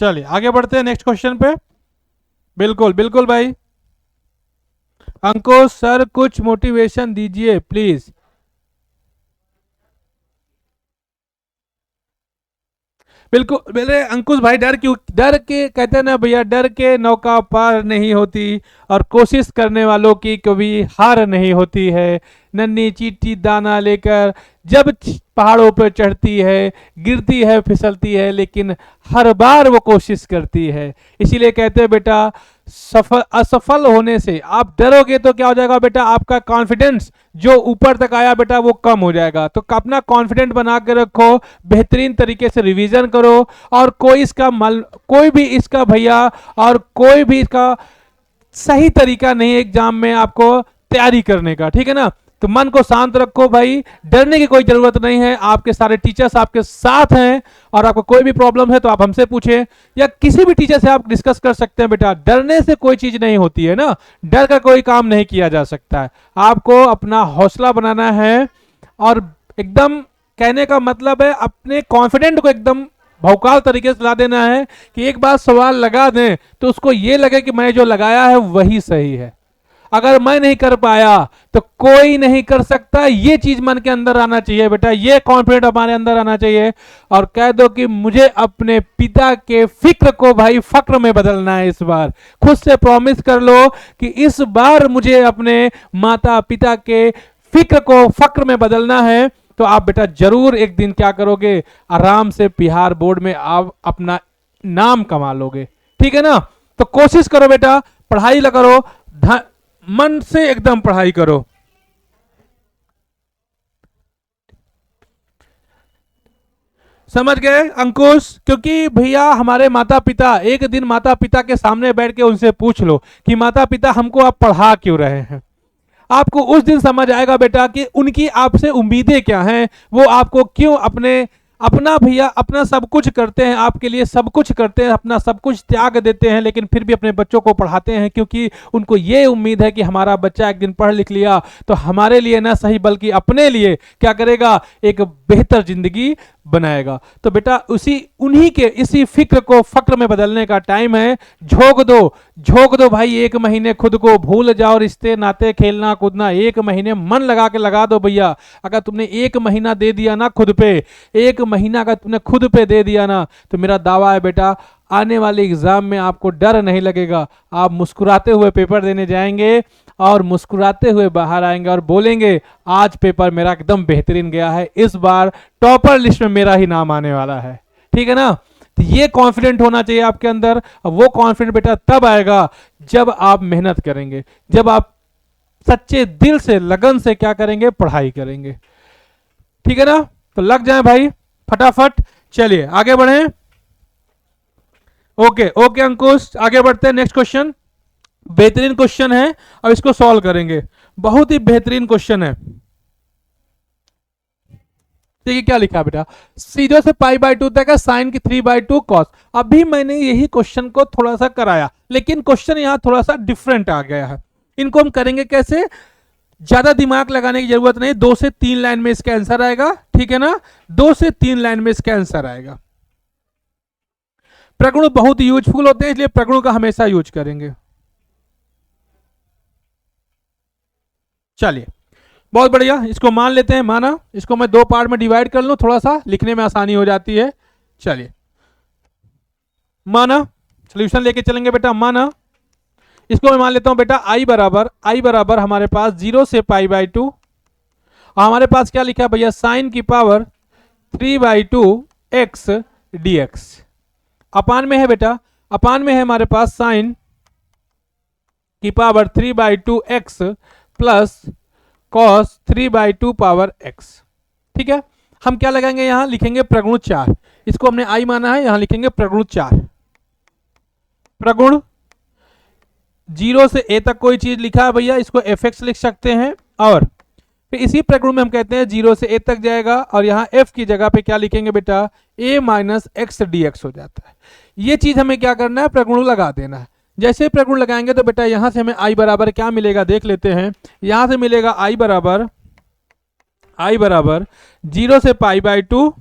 चलिए आगे बढ़ते हैं नेक्स्ट क्वेश्चन पे। बिल्कुल बिल्कुल भाई। अंकुश सर कुछ मोटिवेशन दीजिए प्लीज। बिल्कुल मेरे अंकुश भाई, डर क्यों, डर के कहते हैं ना भैया, डर के नौका पार नहीं होती और कोशिश करने वालों की कभी हार नहीं होती है। नन्ही चीटी दाना लेकर जब पहाड़ों पर चढ़ती है, गिरती है फिसलती है, लेकिन हर बार वो कोशिश करती है। इसीलिए कहते हैं बेटा, सफल असफल होने से आप डरोगे तो क्या हो जाएगा बेटा, आपका कॉन्फिडेंस जो ऊपर तक आया बेटा वो कम हो जाएगा। तो अपना कॉन्फिडेंट बना के रखो, बेहतरीन तरीके से रिवीजन करो, और कोई भी इसका भैया, और कोई भी इसका सही तरीका नहीं है एग्जाम में आपको तैयारी करने का, ठीक है ना। तो मन को शांत रखो भाई, डरने की कोई जरूरत नहीं है, आपके सारे टीचर्स आपके साथ हैं, और आपको कोई भी प्रॉब्लम है तो आप हमसे पूछें या किसी भी टीचर से आप डिस्कस कर सकते हैं। बेटा डरने से कोई चीज नहीं होती है ना, डर का कोई काम नहीं किया जा सकता है। आपको अपना हौसला बनाना है, और एकदम कहने का मतलब है अपने कॉन्फिडेंट को एकदम भौकाल तरीके से ला देना है कि एक बार सवाल लगा दें तो उसको ये लगे कि मैं जो लगाया है वही सही है। अगर मैं नहीं कर पाया तो कोई नहीं कर सकता, ये चीज मन के अंदर आना चाहिए बेटा, ये कॉन्फिडेंट हमारे अंदर आना चाहिए। और कह दो कि मुझे अपने पिता के फिक्र को भाई फक्र में बदलना है। इस बार खुद से प्रॉमिस कर लो कि इस बार मुझे अपने माता पिता के फिक्र को फक्र में बदलना है। तो आप बेटा जरूर एक दिन क्या करोगे, आराम से बिहार बोर्ड में आप अपना नाम कमा लोगे, ठीक है ना। तो कोशिश करो बेटा, पढ़ाई करो, मन से एकदम पढ़ाई करो। समझ गए अंकुश? क्योंकि भैया हमारे माता पिता, एक दिन माता पिता के सामने बैठ के उनसे पूछ लो कि माता पिता हमको आप पढ़ा क्यों रहे हैं, आपको उस दिन समझ आएगा बेटा कि उनकी आपसे उम्मीदें क्या हैं, वो आपको क्यों अपना भैया अपना सब कुछ करते हैं, आपके लिए सब कुछ करते हैं, अपना सब कुछ त्याग देते हैं, लेकिन फिर भी अपने बच्चों को पढ़ाते हैं, क्योंकि उनको ये उम्मीद है कि हमारा बच्चा एक दिन पढ़ लिख लिया तो हमारे लिए ना सही बल्कि अपने लिए क्या करेगा, एक बेहतर जिंदगी बनाएगा। तो बेटा उन्हीं के इसी फिक्र को फक्र में बदलने का टाइम है। झोंक दो भाई, एक महीने खुद को भूल जाओ, रिश्ते नाते खेलना कूदना, एक महीने मन लगा के लगा दो भैया। अगर तुमने एक महीना दे दिया ना खुद पे, एक महीना अगर तुमने खुद पे दे दिया ना, तो मेरा दावा है बेटा आने वाले एग्जाम में आपको डर नहीं लगेगा, आप मुस्कुराते हुए पेपर देने जाएंगे और मुस्कुराते हुए बाहर आएंगे और बोलेंगे आज पेपर मेरा एकदम बेहतरीन गया है, इस बार टॉपर लिस्ट में मेरा ही नाम आने वाला है, ठीक है ना। तो ये कॉन्फिडेंट होना चाहिए आपके अंदर। वो कॉन्फिडेंट बेटा तब आएगा जब आप मेहनत करेंगे, जब आप सच्चे दिल से लगन से क्या करेंगे, पढ़ाई करेंगे, ठीक है ना। तो लग जाए भाई फटाफट, चलिए आगे बढ़े। ओके अंकुश, आगे बढ़ते हैं। नेक्स्ट क्वेश्चन बेहतरीन क्वेश्चन है, अब इसको सॉल्व करेंगे। बहुत ही बेहतरीन क्वेश्चन है। देखिए क्या लिखा है बेटा, 0 से π/2 तक है साइन की 3/2 कॉस। अभी मैंने यही क्वेश्चन को थोड़ा सा कराया, लेकिन क्वेश्चन यहां थोड़ा सा डिफरेंट आ गया है। इनको हम करेंगे कैसे, ज्यादा दिमाग लगाने की जरूरत नहीं, 2 से 3 लाइन में इसका आंसर आएगा, ठीक है ना। 2 से 3 लाइन में इसका आंसर आएगा। प्रगुण बहुत यूजफुल होते हैं, इसलिए प्रगुण का हमेशा यूज करेंगे। चलिए बहुत बढ़िया, इसको मान लेते हैं, माना। इसको मैं 2 पार्ट में डिवाइड कर लूं, थोड़ा सा लिखने में आसानी हो जाती है। चलिए माना, सोल्यूशन लेके चलेंगे बेटा। माना इसको मैं मान लेता हूं बेटा आई बराबर हमारे पास 0 से π/2, और हमारे पास क्या लिखा है भैया, साइन की पावर 3/2 x dx। अपान में है बेटा, अपान में है हमारे पास साइन की power 3/2 x plus cos 3/2 power x, ठीक है। हम क्या लगाएंगे, यहां लिखेंगे प्रगुण 4, इसको हमने आई माना है, यहां लिखेंगे प्रगुण 4। प्रगुण 0 से a तक कोई चीज लिखा है भैया, इसको fx लिख सकते हैं, और फिर इसी प्रगुण में हम कहते हैं 0 से a तक जाएगा, और यहां f की जगह पे क्या लिखेंगे बेटा, a माइनस x dx हो जाता है। ये चीज हमें क्या करना है, प्रगुण लगा देना है। जैसे प्रगुण लगाएंगे तो बेटा यहां से हमें i बराबर क्या मिलेगा, देख लेते हैं। यहां से मिलेगा i बराबर 0 से π/2,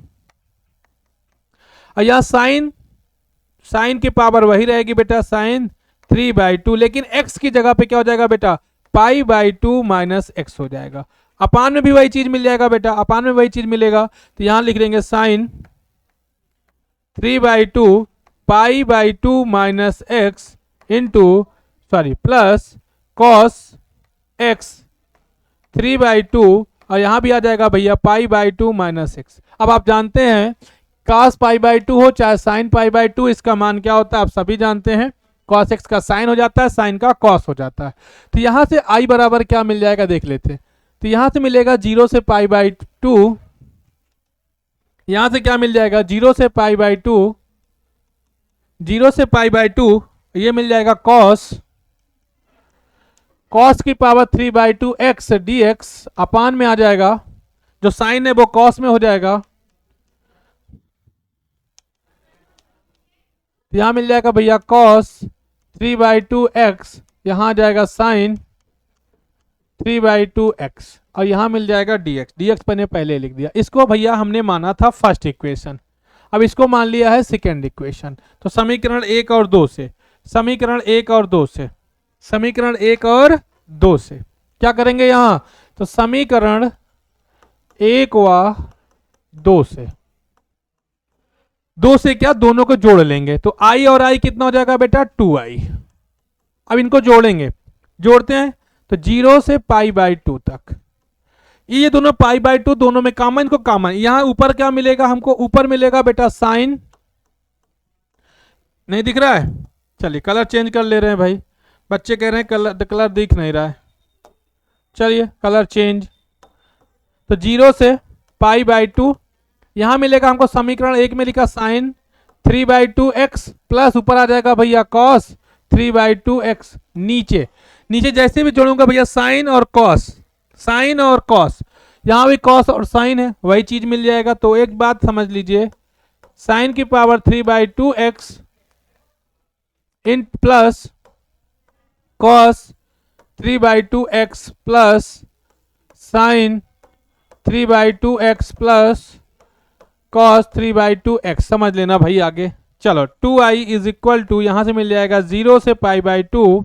और यहां साइन साइन की पावर वही रहेगी बेटा, साइन 3/2, लेकिन x की जगह पे क्या हो जाएगा बेटा, पाई/2 माइनस एक्स हो जाएगा। अपान में भी वही चीज मिल जाएगा बेटा, अपान में वही चीज मिलेगा, तो यहां लिख देंगे साइन 3/2 पाई/2 minus x into sorry plus cos x 3/2, और यहां भी आ जाएगा भैया पाई/2 माइनस एक्स। अब आप जानते हैं cos पाई/2 हो चाहे साइन पाई/2, इसका मान क्या होता है आप सभी जानते हैं, cos x का साइन हो जाता है, साइन का cos हो जाता है। तो यहां से i बराबर क्या मिल जाएगा देख लेते हैं। तो यहां से मिलेगा 0 से पाई/2, यहां से क्या मिल जाएगा 0 से पाई/2, 0 से पाई/2 ये मिल जाएगा cos की पावर 3/2 x dx, अपान में आ जाएगा जो साइन है वो cos में हो जाएगा, यहां मिल जाएगा भैया cos 3/2 x, यहां आ जाएगा साइन 3/2 x, और यहां मिल जाएगा dx, dx मैंने पहले लिख दिया। इसको भैया हमने माना था फर्स्ट इक्वेशन, अब इसको मान लिया है सेकेंड इक्वेशन। तो समीकरण 1 और 2 से, समीकरण 1 और 2 से, समीकरण 1 और 2 से क्या करेंगे यहां, तो समीकरण 1 व 2 से, 2 से क्या दोनों को जोड़ लेंगे, तो i और i कितना हो जाएगा बेटा 2i। अब इनको जोड़ेंगे, जोड़ते हैं तो 0 से पाई/2 तक, ये दोनों पाई/2 दोनों में कॉमन, इनको कॉमन, यहां ऊपर क्या मिलेगा हमको, ऊपर मिलेगा बेटा साइन, नहीं दिख रहा है, चलिए कलर चेंज कर ले रहे हैं भाई, बच्चे कह रहे हैं कलर दिख नहीं रहा है, चलिए कलर चेंज। तो 0 से पाई/2, यहां मिलेगा हमको समीकरण 1 में लिखा साइन 3/2 x प्लस ऊपर आ जाएगा भैया cos 3/2 x, नीचे नीचे जैसे भी जोड़ूंगा भैया साइन और cos, साइन और cos, यहां भी cos और साइन है वही चीज मिल जाएगा। तो एक बात समझ लीजिए, साइन की पावर 3/2 x इन plus cos 3/2 x plus sine 3/2 x plus cos 3/2 x, समझ लेना भाई आगे। चलो 2i इज इक्वल टू, यहां से मिल जाएगा 0 से पाई/2,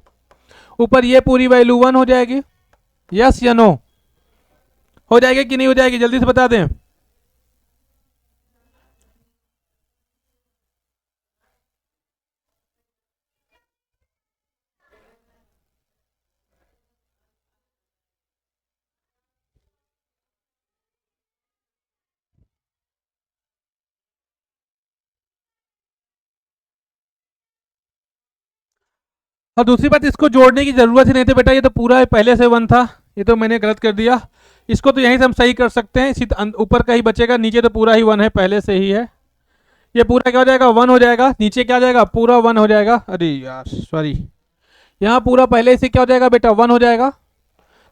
ऊपर ये पूरी वैल्यू 1 हो जाएगी, यस या नो, हो जाएगी कि नहीं हो जाएगी जल्दी से बता दें। और दूसरी बात, इसको जोड़ने की जरूरत ही नहीं थी बेटा, ये तो पूरा पहले से 1 था, ये तो मैंने गलत कर दिया, इसको तो यहीं से हम सही कर सकते हैं, इसी ऊपर का ही बचेगा, नीचे तो पूरा ही 1 है पहले से ही है, ये पूरा क्या हो जाएगा 1 हो जाएगा, नीचे क्या हो जाएगा पूरा 1 हो जाएगा, अरे यार सॉरी, यहाँ पूरा पहले से क्या हो जाएगा बेटा 1 हो जाएगा।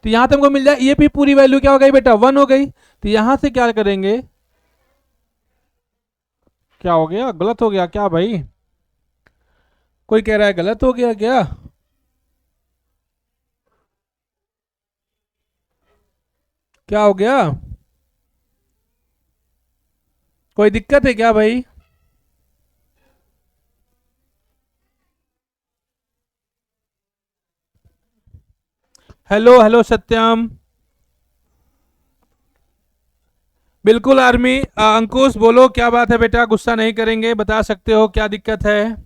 तो यहाँ तो हमको मिल जाए, ये भी पूरी वैल्यू क्या हो गई बेटा 1 हो गई। तो यहाँ से क्या करेंगे, क्या हो गया, गलत हो गया क्या भाई, कोई कह रहा है गलत हो गया क्या, क्या हो गया, कोई दिक्कत है क्या भाई। हेलो हेलो सत्यम, बिल्कुल आर्मी, अंकुश बोलो क्या बात है बेटा, गुस्सा नहीं करेंगे, बता सकते हो क्या दिक्कत है।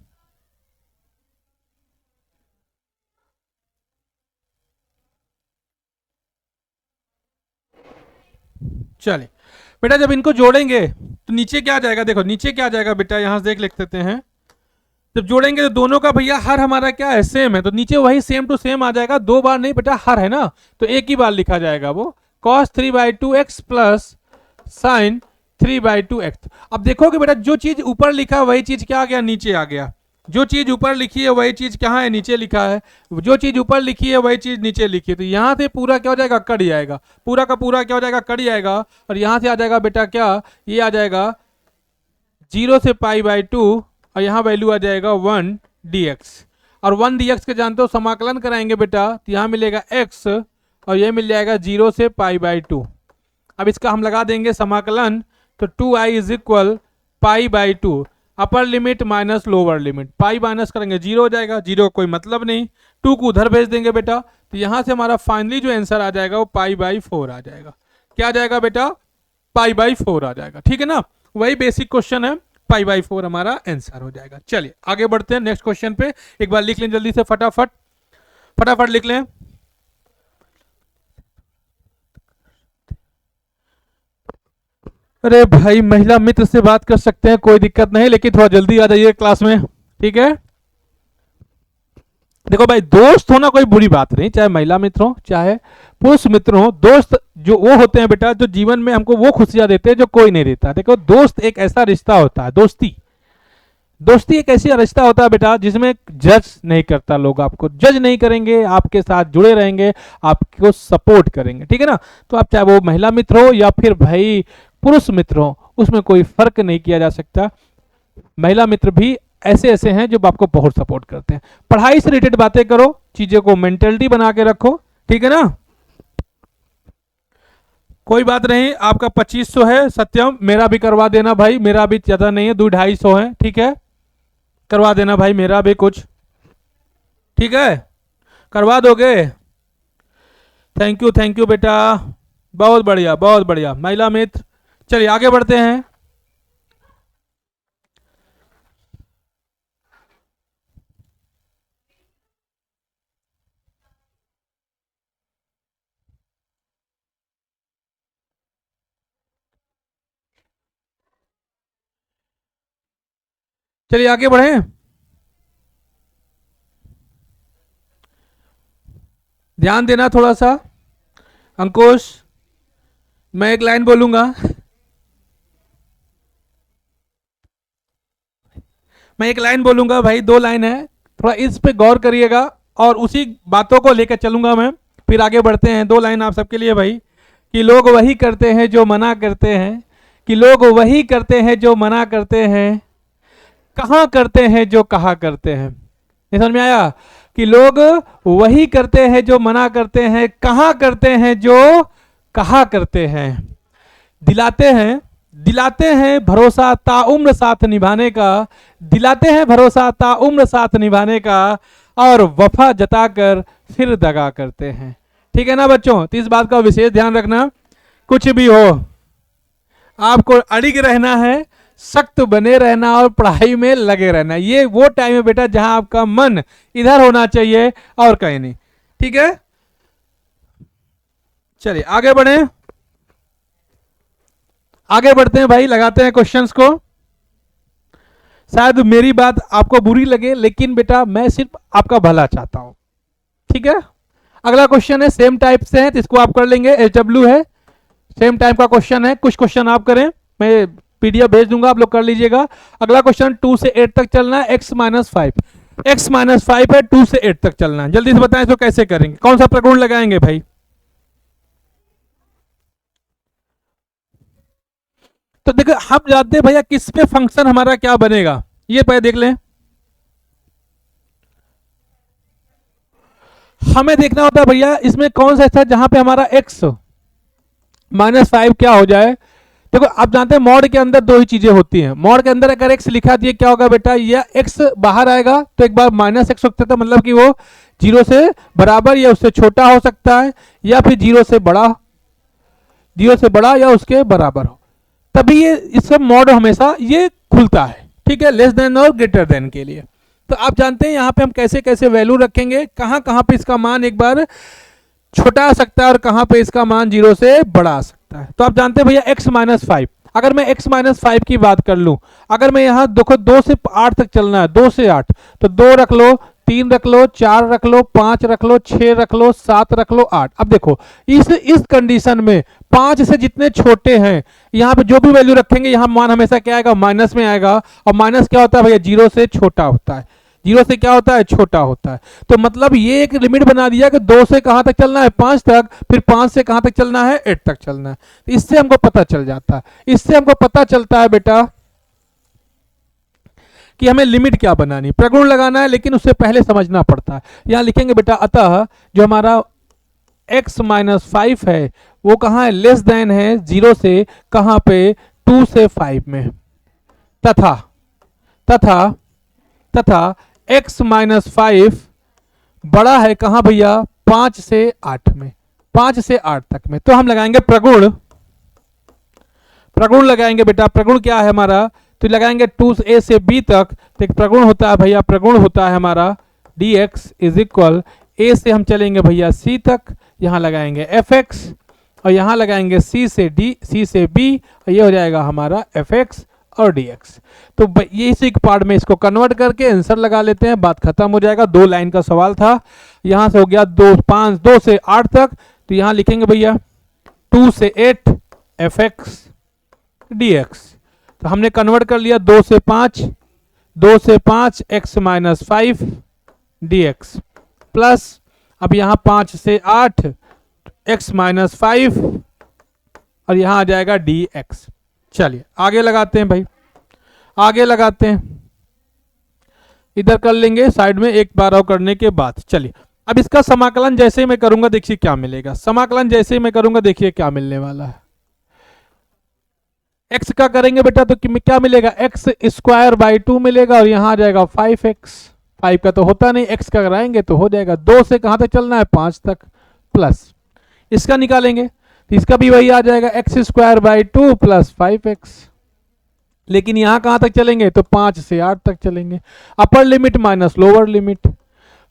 चलिए बेटा, जब इनको जोड़ेंगे तो नीचे क्या आ जाएगा, देखो नीचे क्या आ जाएगा बेटा, यहां से देख लेते हैं, जब जोड़ेंगे तो दोनों का भैया हर हमारा क्या है सेम है, तो नीचे वही सेम टू सेम आ जाएगा, 2 बार नहीं बेटा हर है ना, तो एक ही बार लिखा जाएगा वो cos 3/2 x plus sine 3/2 x। अब देखोगे बेटा जो चीज ऊपर लिखा वही चीज क्या आ गया नीचे आ गया, जो चीज ऊपर लिखी है वही चीज कहाँ है नीचे लिखा है, जो चीज ऊपर लिखी है वही चीज नीचे लिखी है, तो यहाँ से पूरा क्या हो जाएगा कट जाएगा, पूरा का पूरा क्या हो जाएगा कट जाएगा, और यहाँ से आ जाएगा बेटा क्या, ये आ जाएगा 0 से पाई/2, और यहाँ वैल्यू आ जाएगा 1 dx, और 1 dx के जानते हो समाकलन कराएंगे बेटा, तो यहाँ मिलेगा x, और ये मिल जाएगा 0 से पाई/2। अब इसका हम लगा देंगे समाकलन, तो 2i इज इक्वल पाई/2, upper limit minus lower limit, pi minus करेंगे 0 हो जाएगा, 0 का कोई मतलब नहीं, 2 को उधर भेज देंगे बेटा, तो यहां से हमारा फाइनली जो आंसर आ जाएगा वो पाई/4 आ जाएगा। क्या आ जाएगा बेटा? पाई/4 आ जाएगा। ठीक है ना, वही बेसिक क्वेश्चन है, पाई/4 हमारा आंसर हो जाएगा। चलिए आगे बढ़ते हैं नेक्स्ट क्वेश्चन पे। एक बार लिख लें जल्दी से, फटाफट फटाफट लिख लें। अरे भाई महिला मित्र से बात कर सकते हैं, कोई दिक्कत नहीं, लेकिन थोड़ा जल्दी आ जाइए क्लास में, ठीक है। देखो भाई, दोस्त होना कोई बुरी बात नहीं, चाहे महिला मित्र हो चाहे पुरुष मित्र हो। दोस्त जो वो होते हैं बेटा जो जीवन में हमको वो खुशियां देते हैं जो कोई नहीं देता। देखो दोस्त एक ऐसा रिश्ता होता है, दोस्ती दोस्ती एक ऐसी रिश्ता होता है बेटा जिसमें जज नहीं करता, लोग आपको जज नहीं करेंगे, आपके साथ जुड़े रहेंगे, आपको सपोर्ट करेंगे। ठीक है ना, तो आप चाहे वो महिला मित्र हो या फिर भाई पुरुष मित्र हो, उसमें कोई फर्क नहीं किया जा सकता। महिला मित्र भी ऐसे ऐसे हैं जो आपको बहुत सपोर्ट करते हैं। पढ़ाई से रिलेटेड बातें करो, चीजों को मेंटेलिटी बना के रखो, ठीक है ना। कोई बात नहीं, आपका 2500 है सत्यम, मेरा भी करवा देना भाई, मेरा भी ज्यादा नहीं है, 200-250 है, ठीक है, करवा देना भाई मेरा भी कुछ, ठीक है, करवा दोगे। थैंक यू बेटा, बहुत बढ़िया बहुत बढ़िया महिला मित्र। चलिए आगे बढ़ते हैं। चलिए आगे बढ़ें। ध्यान देना थोड़ा सा। अंकुश, मैं एक लाइन बोलूंगा, मैं एक लाइन बोलूंगा भाई, 2 लाइन है, थोड़ा इस पे गौर करिएगा और उसी बातों को लेकर चलूंगा मैं, फिर आगे बढ़ते हैं। 2 लाइन आप सबके लिए भाई, कि लोग वही करते हैं जो मना करते हैं, कि लोग वही करते हैं जो मना करते हैं, कहाँ करते हैं जो कहा करते हैं। नहीं समझ में आया? कि लोग वही करते हैं जो मना करते हैं, कहाँ करते हैं जो कहा करते हैं। दिलाते हैं भरोसा ताउम्र साथ निभाने का, दिलाते हैं भरोसा ताउम्र साथ निभाने का, और वफा जताकर फिर दगा करते हैं। ठीक है ना बच्चों, तो इस बात का विशेष ध्यान रखना, कुछ भी हो आपको अड़िग रहना है, सख्त बने रहना और पढ़ाई में लगे रहना। ये वो टाइम है बेटा जहां आपका मन इधर होना चाहिए और कहीं नहीं। ठीक है, चलिए आगे बढ़े, आगे बढ़ते हैं भाई, लगाते हैं क्वेश्चंस को। शायद मेरी बात आपको बुरी लगे, लेकिन बेटा मैं सिर्फ आपका भला चाहता हूं। ठीक है, अगला क्वेश्चन है सेम टाइप से है, तो इसको आप कर लेंगे, SW है, सेम टाइप का क्वेश्चन है, कुछ क्वेश्चन आप करें, मैं PDF भेज दूंगा, आप लोग कर लीजिएगा। अगला क्वेश्चन 2 से 8 तक चलना है, x-5 x-5 है, 2 से 8 तक चलना है। जल्दी से बताएं इसको कैसे करेंगे, कौन सा प्रगुण लगाएंगे भाई। तो देखो हम जानते हैं भैया किस पे फंक्शन हमारा क्या बनेगा, ये पहले देख लें। हमें देखना होता है भैया इसमें कौन सा ऐसा जहां पे हमारा x-5 क्या हो जाए। देखो आप जानते हैं मॉड के अंदर 2 ही चीजें होती हैं। मॉड के अंदर अगर x लिखा दिए क्या होगा बेटा, या x बाहर आएगा तो एक बार -x हो सकता है, मतलब कि वो 0 से बराबर या उससे छोटा हो सकता है, या फिर 0 से बड़ा या उसके बराबर हो, तभी ये इसका मॉड हमेशा ये खुलता है। ठीक है, लेस देन और ग्रेटर देन के लिए। तो आप जानते हैं यहाँ पे हम कैसे कैसे वैल्यू रखेंगे, कहाँ कहाँ पे इसका मान एक बार छोटा आ सकता है और कहाँ पे इसका मान 0 से बड़ा आ सकता है। तो आप जानते हैं भैया x-5, अगर मैं x-5 की बात कर लूं, अगर मैं यहाँ देखो 2 से 8 तक चलना है, 2 से 8, तो 2 रख लो, 3 रख लो, 4 रख लो, 5 रख लो, 6 रख लो, 7 रख लो, 8। अब देखो इस कंडीशन में 5 से जितने छोटे हैं यहाँ पे जो भी वैल्यू रखेंगे यहाँ मान हमेशा क्या आएगा, माइनस में आएगा। और माइनस क्या होता है भैया, 0 से छोटा होता है, 0 से क्या होता है, छोटा होता है। तो मतलब ये एक लिमिट बना दिया कि 2 से कहां तक चलना है, 5 तक, फिर 5 से कहां तक चलना है, 8 तक चलना है। तो इससे हमको पता चल जाता है, इससे हमको पता चलता है बेटा कि हमें लिमिट क्या बनानी, प्रगुण लगाना है, लेकिन उससे पहले समझना पड़ता है। यहां लिखेंगे बेटा, अतः जो हमारा x-5 है वो कहां है, लेस देन है 0 से, कहां पे, 2 से 5 में, तथा तथा तथा x माइनस 5 बड़ा है कहां भैया 5 से 8 में, 5 से 8 तक में। तो हम लगाएंगे प्रगुण, प्रगुण लगाएंगे बेटा। प्रगुण क्या है हमारा, तो लगाएंगे 2a से b तक। तो एक प्रगुण होता है भैया, प्रगुण होता है हमारा dx इज इक्वल a से हम चलेंगे भैया c तक, यहां लगाएंगे fx और यहां लगाएंगे c से d, c से b और ये हो जाएगा हमारा fx और dx। तो ये इसी पार्ट में इसको कन्वर्ट करके आंसर लगा लेते हैं, बात खत्म हो जाएगा। 2 लाइन का सवाल था, यहां से हो गया 2 से 8 तक। तो यहां लिखेंगे भैया 2 से 8 fx dx। तो हमने कन्वर्ट कर लिया 2 से 5 x माइनस 5 dx प्लस अब यहां 5 से 8 x माइनस 5 और यहां आ जाएगा dx। चलिए आगे लगाते हैं भाई, आगे लगाते हैं, इधर कर लेंगे साइड में एक बार और करने के बाद। चलिए अब इसका समाकलन जैसे ही मैं करूंगा देखिए क्या मिलेगा। समाकलन जैसे ही मैं करूंगा देखिए क्या मिलने वाला है। x का करेंगे बेटा तो क्या मिलेगा, x स्क्वायर बाई 2 मिलेगा और यहां आ जाएगा 5x। 5 का तो होता नहीं, x का कराएंगे तो हो जाएगा 2 से कहां तक चलना है 5 तक, प्लस इसका निकालेंगे तो इसका भी वही आ जाएगा x square by 2 plus 5x। लेकिन यहां कहां तक चलेंगे तो 5 से 8 तक चलेंगे। अपर लिमिट माइनस लोअर लिमिट,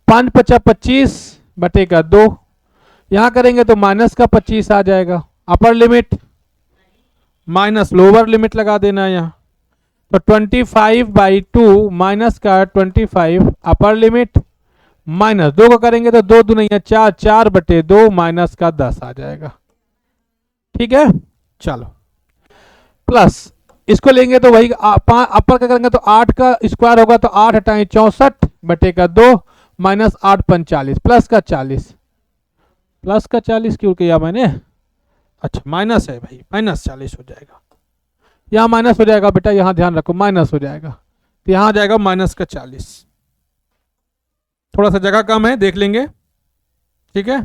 5 × 25 बटे का 2, यहां करेंगे तो माइनस का 25 आ जाएगा। अपर लिमिट माइनस लोअर लिमिट लगा देना है यहाँ, तो 25/2 माइनस का 25 अपर लिमिट माइनस 2 को करेंगे तो 2 दूनी 4, 4/2 माइनस का 10 आ जाएगा। ठीक है, चलो प्लस इसको लेंगे तो वही अपर का करेंगे तो 8 का स्क्वायर होगा तो 8 हटाएं 64 बटे का 2 माइनस 8 × 45 प्लस का 40, प्लस का 40 क्यों किया मैंने, अच्छा माइनस है भाई, माइनस 40 हो जाएगा। यहाँ माइनस हो जाएगा बेटा, यहाँ ध्यान रखो माइनस हो जाएगा, तो यहाँ आ जाएगा माइनस का 40। थोड़ा सा जगह कम है, देख लेंगे, ठीक है,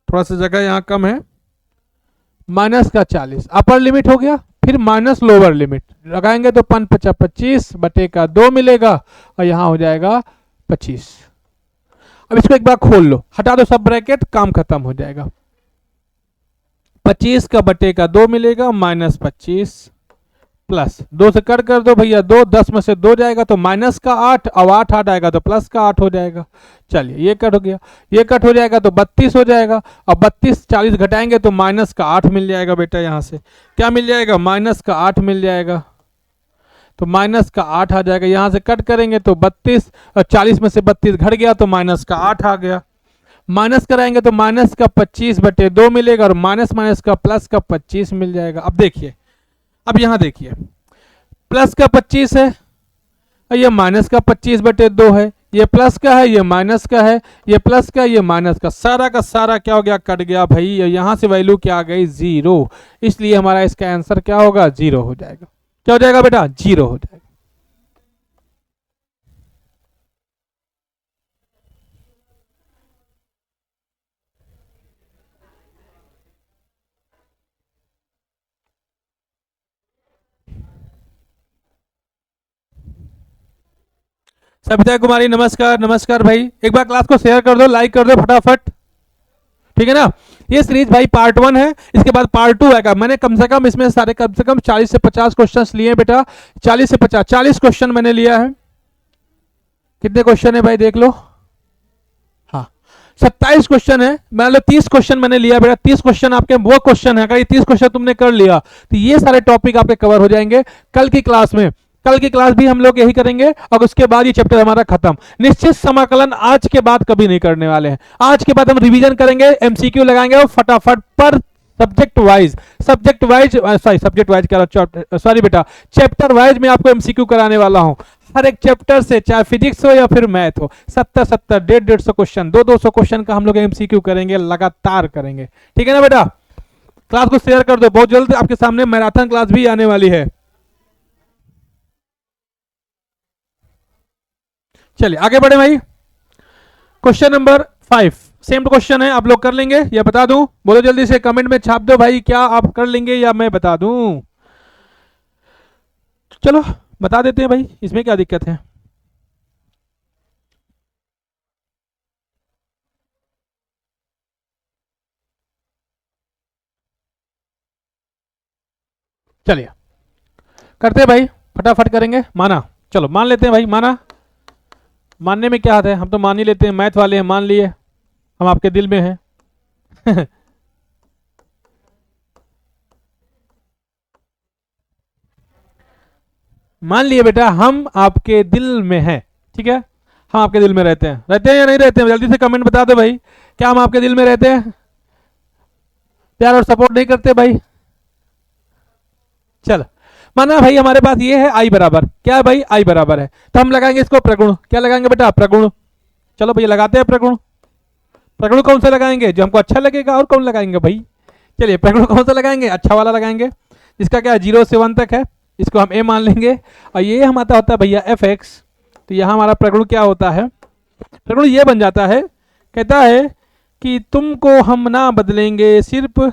थोड़ा सा जगह यहाँ कम है। माइनस का 40 अपर लिमिट हो गया, फिर माइनस लोअर लिमिट लगाएंगे तो 5 × 25 बटे का 2 मिलेगा और यहाँ हो जाएगा 25। अब इसको एक बार खोल लो, हटा दो सब ब्रैकेट, काम खत्म हो जाएगा। 25 का बटे का 2 मिलेगा माइनस 25 प्लस 2 से कट कर दो भैया 2, 10 में से 2 जाएगा तो माइनस का 8 और 8 आएगा तो प्लस का 8 हो जाएगा। चलिए ये कट हो गया, ये कट हो जाएगा तो 32 हो जाएगा और 32 40 घटाएंगे तो माइनस का 8 मिल जाएगा बेटा। यहाँ से क्या मिल जाएगा, माइनस का 8 मिल जाएगा, तो माइनस का 8 आ जाएगा। यहाँ से कट करेंगे तो 32 और 40 में से 32 घट गया तो माइनस का 8 आ गया। माइनस कराएंगे तो माइनस का 25/2 मिलेगा और माइनस माइनस का प्लस का 25 मिल जाएगा। अब देखिए, अब यहां देखिए प्लस का 25 है और ये माइनस का 25/2 है, ये प्लस का है, ये माइनस का है, ये प्लस का, ये माइनस का सारा क्या हो गया, कट गया भाई। यहां से वैल्यू क्या आ गई, 0, इसलिए हमारा इसका आंसर क्या होगा, 0 हो जाएगा। क्या हो जाएगा बेटा, 0 हो जाएगा। सविता कुमारी नमस्कार, नमस्कार भाई। एक बार क्लास को शेयर कर दो, लाइक कर दो फटाफट, ठीक है ना। ये सीरीज भाई पार्ट 1 है, इसके बाद पार्ट 2 आएगा। मैंने कम से कम इसमें सारे कम से कम 40 से 50 क्वेश्चंस लिए बेटा, 40 से 50, 40 क्वेश्चन मैंने लिया है। कितने क्वेश्चन है भाई देख लो, हाँ 27 क्वेश्चन है, मान लो 30 क्वेश्चन मैंने लिया बेटा। 30 क्वेश्चन आपके वो क्वेश्चन है, अगर ये 30 क्वेश्चन तुमने कर लिया तो ये सारे टॉपिक आपके कवर हो जाएंगे कल की क्लास में। कल की क्लास भी हम लोग यही करेंगे और उसके बाद ये चैप्टर हमारा खत्म। निश्चित समाकलन आज के बाद कभी नहीं करने वाले हैं। आज के बाद हम रिवीजन करेंगे, एमसीक्यू लगाएंगे और फटाफट पर सब्जेक्ट वाइज सॉरी बेटा चैप्टर वाइज मैं आपको एमसीक्यू कराने वाला हूं। हर एक चैप्टर से, चाहे फिजिक्स हो या फिर मैथ हो, 70 150 क्वेश्चन, 200 क्वेश्चन का हम लोग एमसीक्यू करेंगे, लगातार करेंगे, ठीक है ना बेटा। क्लास को शेयर कर दो, बहुत जल्द आपके सामने मैराथन क्लास भी आने वाली है। चलिए आगे बढ़े भाई। क्वेश्चन नंबर 5 सेम क्वेश्चन है, आप लोग कर लेंगे या बता दूं, बोलो जल्दी से, कमेंट में छाप दो भाई, क्या आप कर लेंगे या मैं बता दूं। चलो बता देते हैं भाई, इसमें क्या दिक्कत है। चलिए करते हैं भाई, फटाफट करेंगे। माना, चलो मान लेते हैं भाई, माना। मानने में क्या हाथ है, हम तो मान ही लेते हैं, मैथ वाले हैं, मान लिए, हम आपके दिल में हैं। मान लिए बेटा हम आपके दिल में हैं, ठीक है, हम आपके दिल में रहते हैं, रहते हैं या नहीं रहते हैं, जल्दी से कमेंट बता दो भाई, क्या हम आपके दिल में रहते हैं? प्यार और सपोर्ट नहीं करते भाई? चलो माना भाई हमारे पास ये है आई बराबर, क्या है भाई, आई बराबर है, तो हम लगाएंगे इसको प्रगुण, क्या लगाएंगे बेटा, प्रगुण। चलो भैया लगाते हैं प्रगुण। प्रगुण कौन सा लगाएंगे, जो हमको अच्छा लगेगा, और कौन लगाएंगे भाई? चलिए प्रगुण कौन सा लगाएंगे, अच्छा वाला लगाएंगे, जिसका क्या है 0 से 1 तक है, इसको हम ए मान लेंगे, और ये हमारा होता है भैया एफ एक्स। तो यहाँ हमारा प्रगुण क्या होता है, प्रगुण ये बन जाता है, कहता है कि तुमको हम ना बदलेंगे, सिर्फ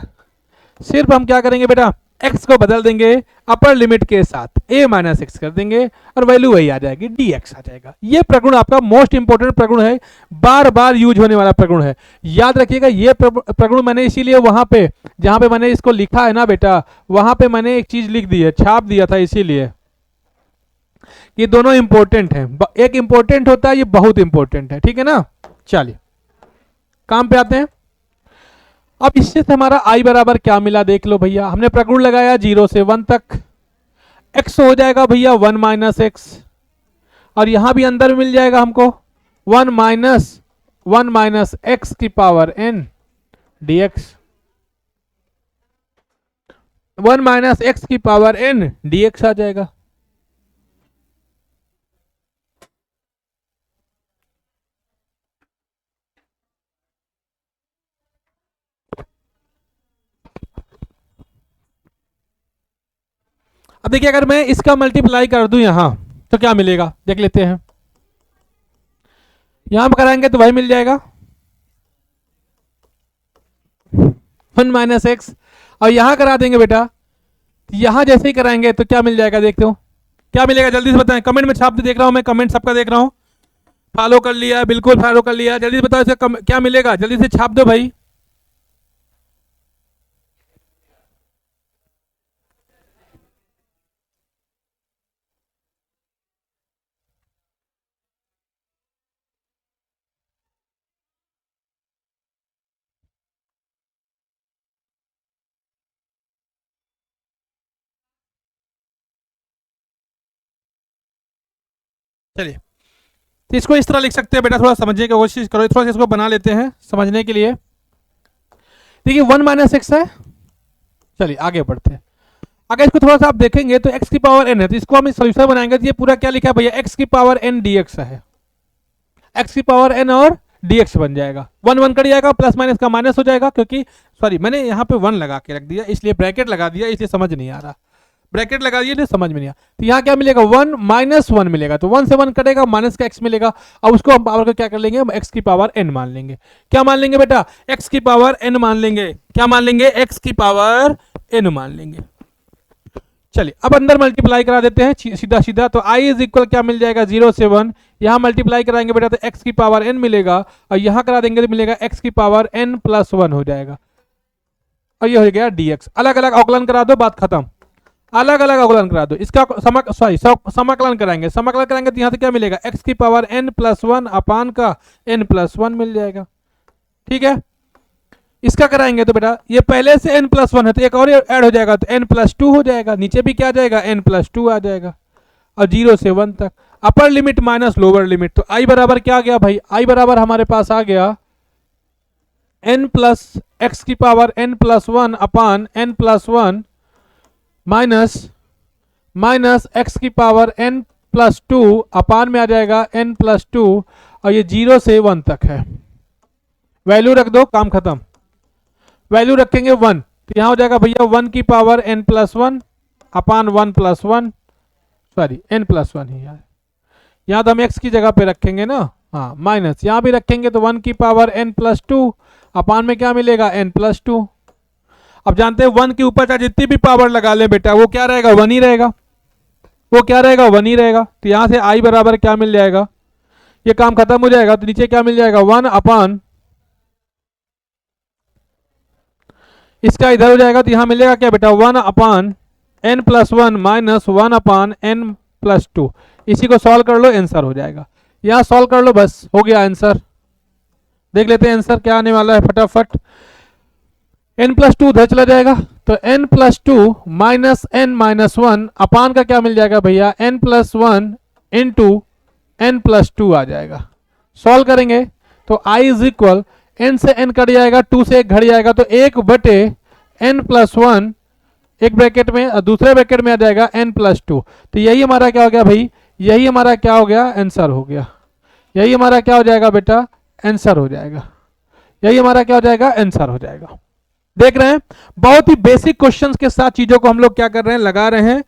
सिर्फ हम क्या करेंगे बेटा, x को बदल देंगे अपर लिमिट के साथ, a माइनस एक्स कर देंगे, और वैल्यू वही आ जाएगी, dx आ जाएगा। ये प्रगुण आपका मोस्ट इंपोर्टेंट प्रगुण है, बार बार यूज होने वाला प्रगुण है, याद रखिएगा। ये प्रगुण मैंने इसीलिए वहां पे जहां पे मैंने इसको लिखा है ना बेटा, वहां पे मैंने एक चीज लिख दी है, छाप दिया था, इसीलिए ये दोनों इंपॉर्टेंट है, एक इंपॉर्टेंट होता है, ये बहुत इंपॉर्टेंट है, ठीक है ना। चलिए काम पे आते हैं। अब इससे हमारा आई बराबर क्या मिला देख लो भैया, हमने प्रगुण लगाया 0 से 1 तक, x हो जाएगा भैया 1 माइनस एक्स, और यहां भी अंदर मिल जाएगा हमको 1 माइनस एक्स की power n dx, 1 minus x की पावर n dx आ जाएगा। अब देखिए अगर मैं इसका मल्टीप्लाई कर दूं यहां तो क्या मिलेगा, देख लेते हैं। यहां पर कराएंगे तो वही मिल जाएगा 1 माइनस एक्स, और यहां करा देंगे बेटा, यहां जैसे ही कराएंगे तो क्या मिल जाएगा, देखते हो क्या मिलेगा, जल्दी से बताएं, कमेंट में छाप दे, देख रहा हूं मैं, कमेंट सबका देख रहा हूं। फॉलो कर लिया, बिल्कुल फॉलो कर लिया, जल्दी से बताओ इसका क्या मिलेगा, जल्दी से छाप दो भाई। चलिए तो इसको इस तरह लिख सकते हैं बेटा, थोड़ा समझने की कोशिश करो, थोड़ा सा इसको बना लेते हैं समझने के लिए। देखिए 1 माइनस एक्स है, चलिए आगे बढ़ते हैं। अगर इसको थोड़ा सा आप देखेंगे तो x की पावर n है, तो इसको हम सोल्यूशन बनाएंगे तो ये पूरा क्या लिखा है भैया, x की पावर n dx है, x की पावर n और dx बन जाएगा, 1 1 कट जाएगा, प्लस माइनस का माइनस हो जाएगा, क्योंकि सॉरी मैंने यहाँ पे 1 लगा के रख दिया, इसलिए ब्रैकेट लगा दिया, इसलिए समझ नहीं आ रहा, ब्रैकेट लगा दिया समझ में नहीं आया। तो यहाँ क्या मिलेगा 1 माइनस 1 मिलेगा, तो 1 से 1 कटेगा, माइनस का x मिलेगा। अब उसको हम पावर को क्या कर लेंगे, हम x की पावर n मान लेंगे, क्या मान लेंगे बेटा, x की पावर n मान लेंगे, क्या मान लेंगे, x की पावर n मान लेंगे। चलिए अब अंदर मल्टीप्लाई करा देते हैं सीधा सीधा, तो i इज इक्वल क्या मिल जाएगा 0 से 1, यहाँ मल्टीप्लाई कराएंगे बेटा तो x की पावर n मिलेगा, और यहाँ करा देंगे तो मिलेगा x की पावर n प्लस 1 हो जाएगा, और ये हो गया dx। अलग अलग अवकलन करा दो, बात खत्म, अलग अलग अवकलन करा दो, इसका समाकलन कराएंगे, समाकलन कराएंगे तो यहाँ से क्या मिलेगा, x की पावर n प्लस 1 अपान का n प्लस 1 मिल जाएगा, ठीक है। इसका कराएंगे तो बेटा ये पहले से n प्लस 1 है, तो एक और ऐड हो जाएगा तो n प्लस 2 हो जाएगा, नीचे भी क्या आ जाएगा n प्लस 2 आ जाएगा, और 0 से 1 तक अपर लिमिट माइनस लोअर लिमिट, तो i बराबर क्या आ गया भाई, i बराबर हमारे पास आ गया n प्लस एक्स की पावर n प्लस 1 अपान n plus 1 minus minus x की पावर n प्लस 2 अपान में आ जाएगा n प्लस 2, और ये 0 से 1 तक है, वैल्यू रख दो, काम खत्म। वैल्यू रखेंगे 1, तो यहाँ हो जाएगा भैया 1 की पावर n प्लस 1 अपान 1 प्लस 1, सॉरी n प्लस 1 ही है, यहाँ तो हम x की जगह पे रखेंगे ना, हाँ माइनस यहाँ भी रखेंगे तो 1 की पावर n प्लस 2 अपान में क्या मिलेगा n प्लस 2। अब जानते हैं 1 के ऊपर चाहे जितनी भी पावर लगा ले बेटा वो क्या रहेगा, 1 ही रहेगा, वो क्या रहेगा, 1 ही रहेगा। तो यहां से i बराबर क्या मिल जाएगा, ये काम खत्म हो जाएगा, तो नीचे क्या मिल जाएगा, 1 अपान, इसका इधर हो जाएगा तो यहां मिलेगा क्या बेटा, 1 अपान n प्लस 1 माइनस 1 अपान n प्लस 2। इसी को सॉल्व कर लो, आंसर हो जाएगा। यहां सॉल्व कर लो, बस हो गया आंसर। देख लेते हैं आंसर क्या आने वाला है फटाफट। n प्लस 2 उधर चला जाएगा, तो n plus 2 minus n minus 1 अपान का क्या मिल जाएगा भैया, n plus 1 into n plus 2 आ जाएगा। सॉल्व करेंगे तो i इज इक्वल, n से n कट जाएगा, 2 से 1 घट जाएगा, तो 1 बटे n प्लस 1 एक ब्रैकेट में, दूसरे ब्रैकेट में आ जाएगा n प्लस 2। तो यही हमारा क्या हो गया भाई, यही हमारा क्या हो गया, आंसर हो गया। यही हमारा क्या हो जाएगा बेटा, आंसर हो जाएगा। यही हमारा क्या हो जाएगा, आंसर हो जाएगा। देख रहे हैं, बहुत ही बेसिक क्वेश्चंस के साथ चीजों को हम लोग क्या कर रहे हैं, लगा रहे हैं।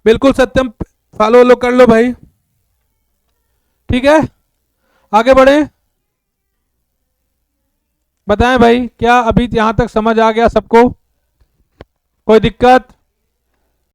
बिल्कुल सत्यम, फॉलो लो कर लो भाई, ठीक है। आगे बढ़े, बताएं भाई, क्या अभी यहां तक समझ आ गया सबको, कोई दिक्कत?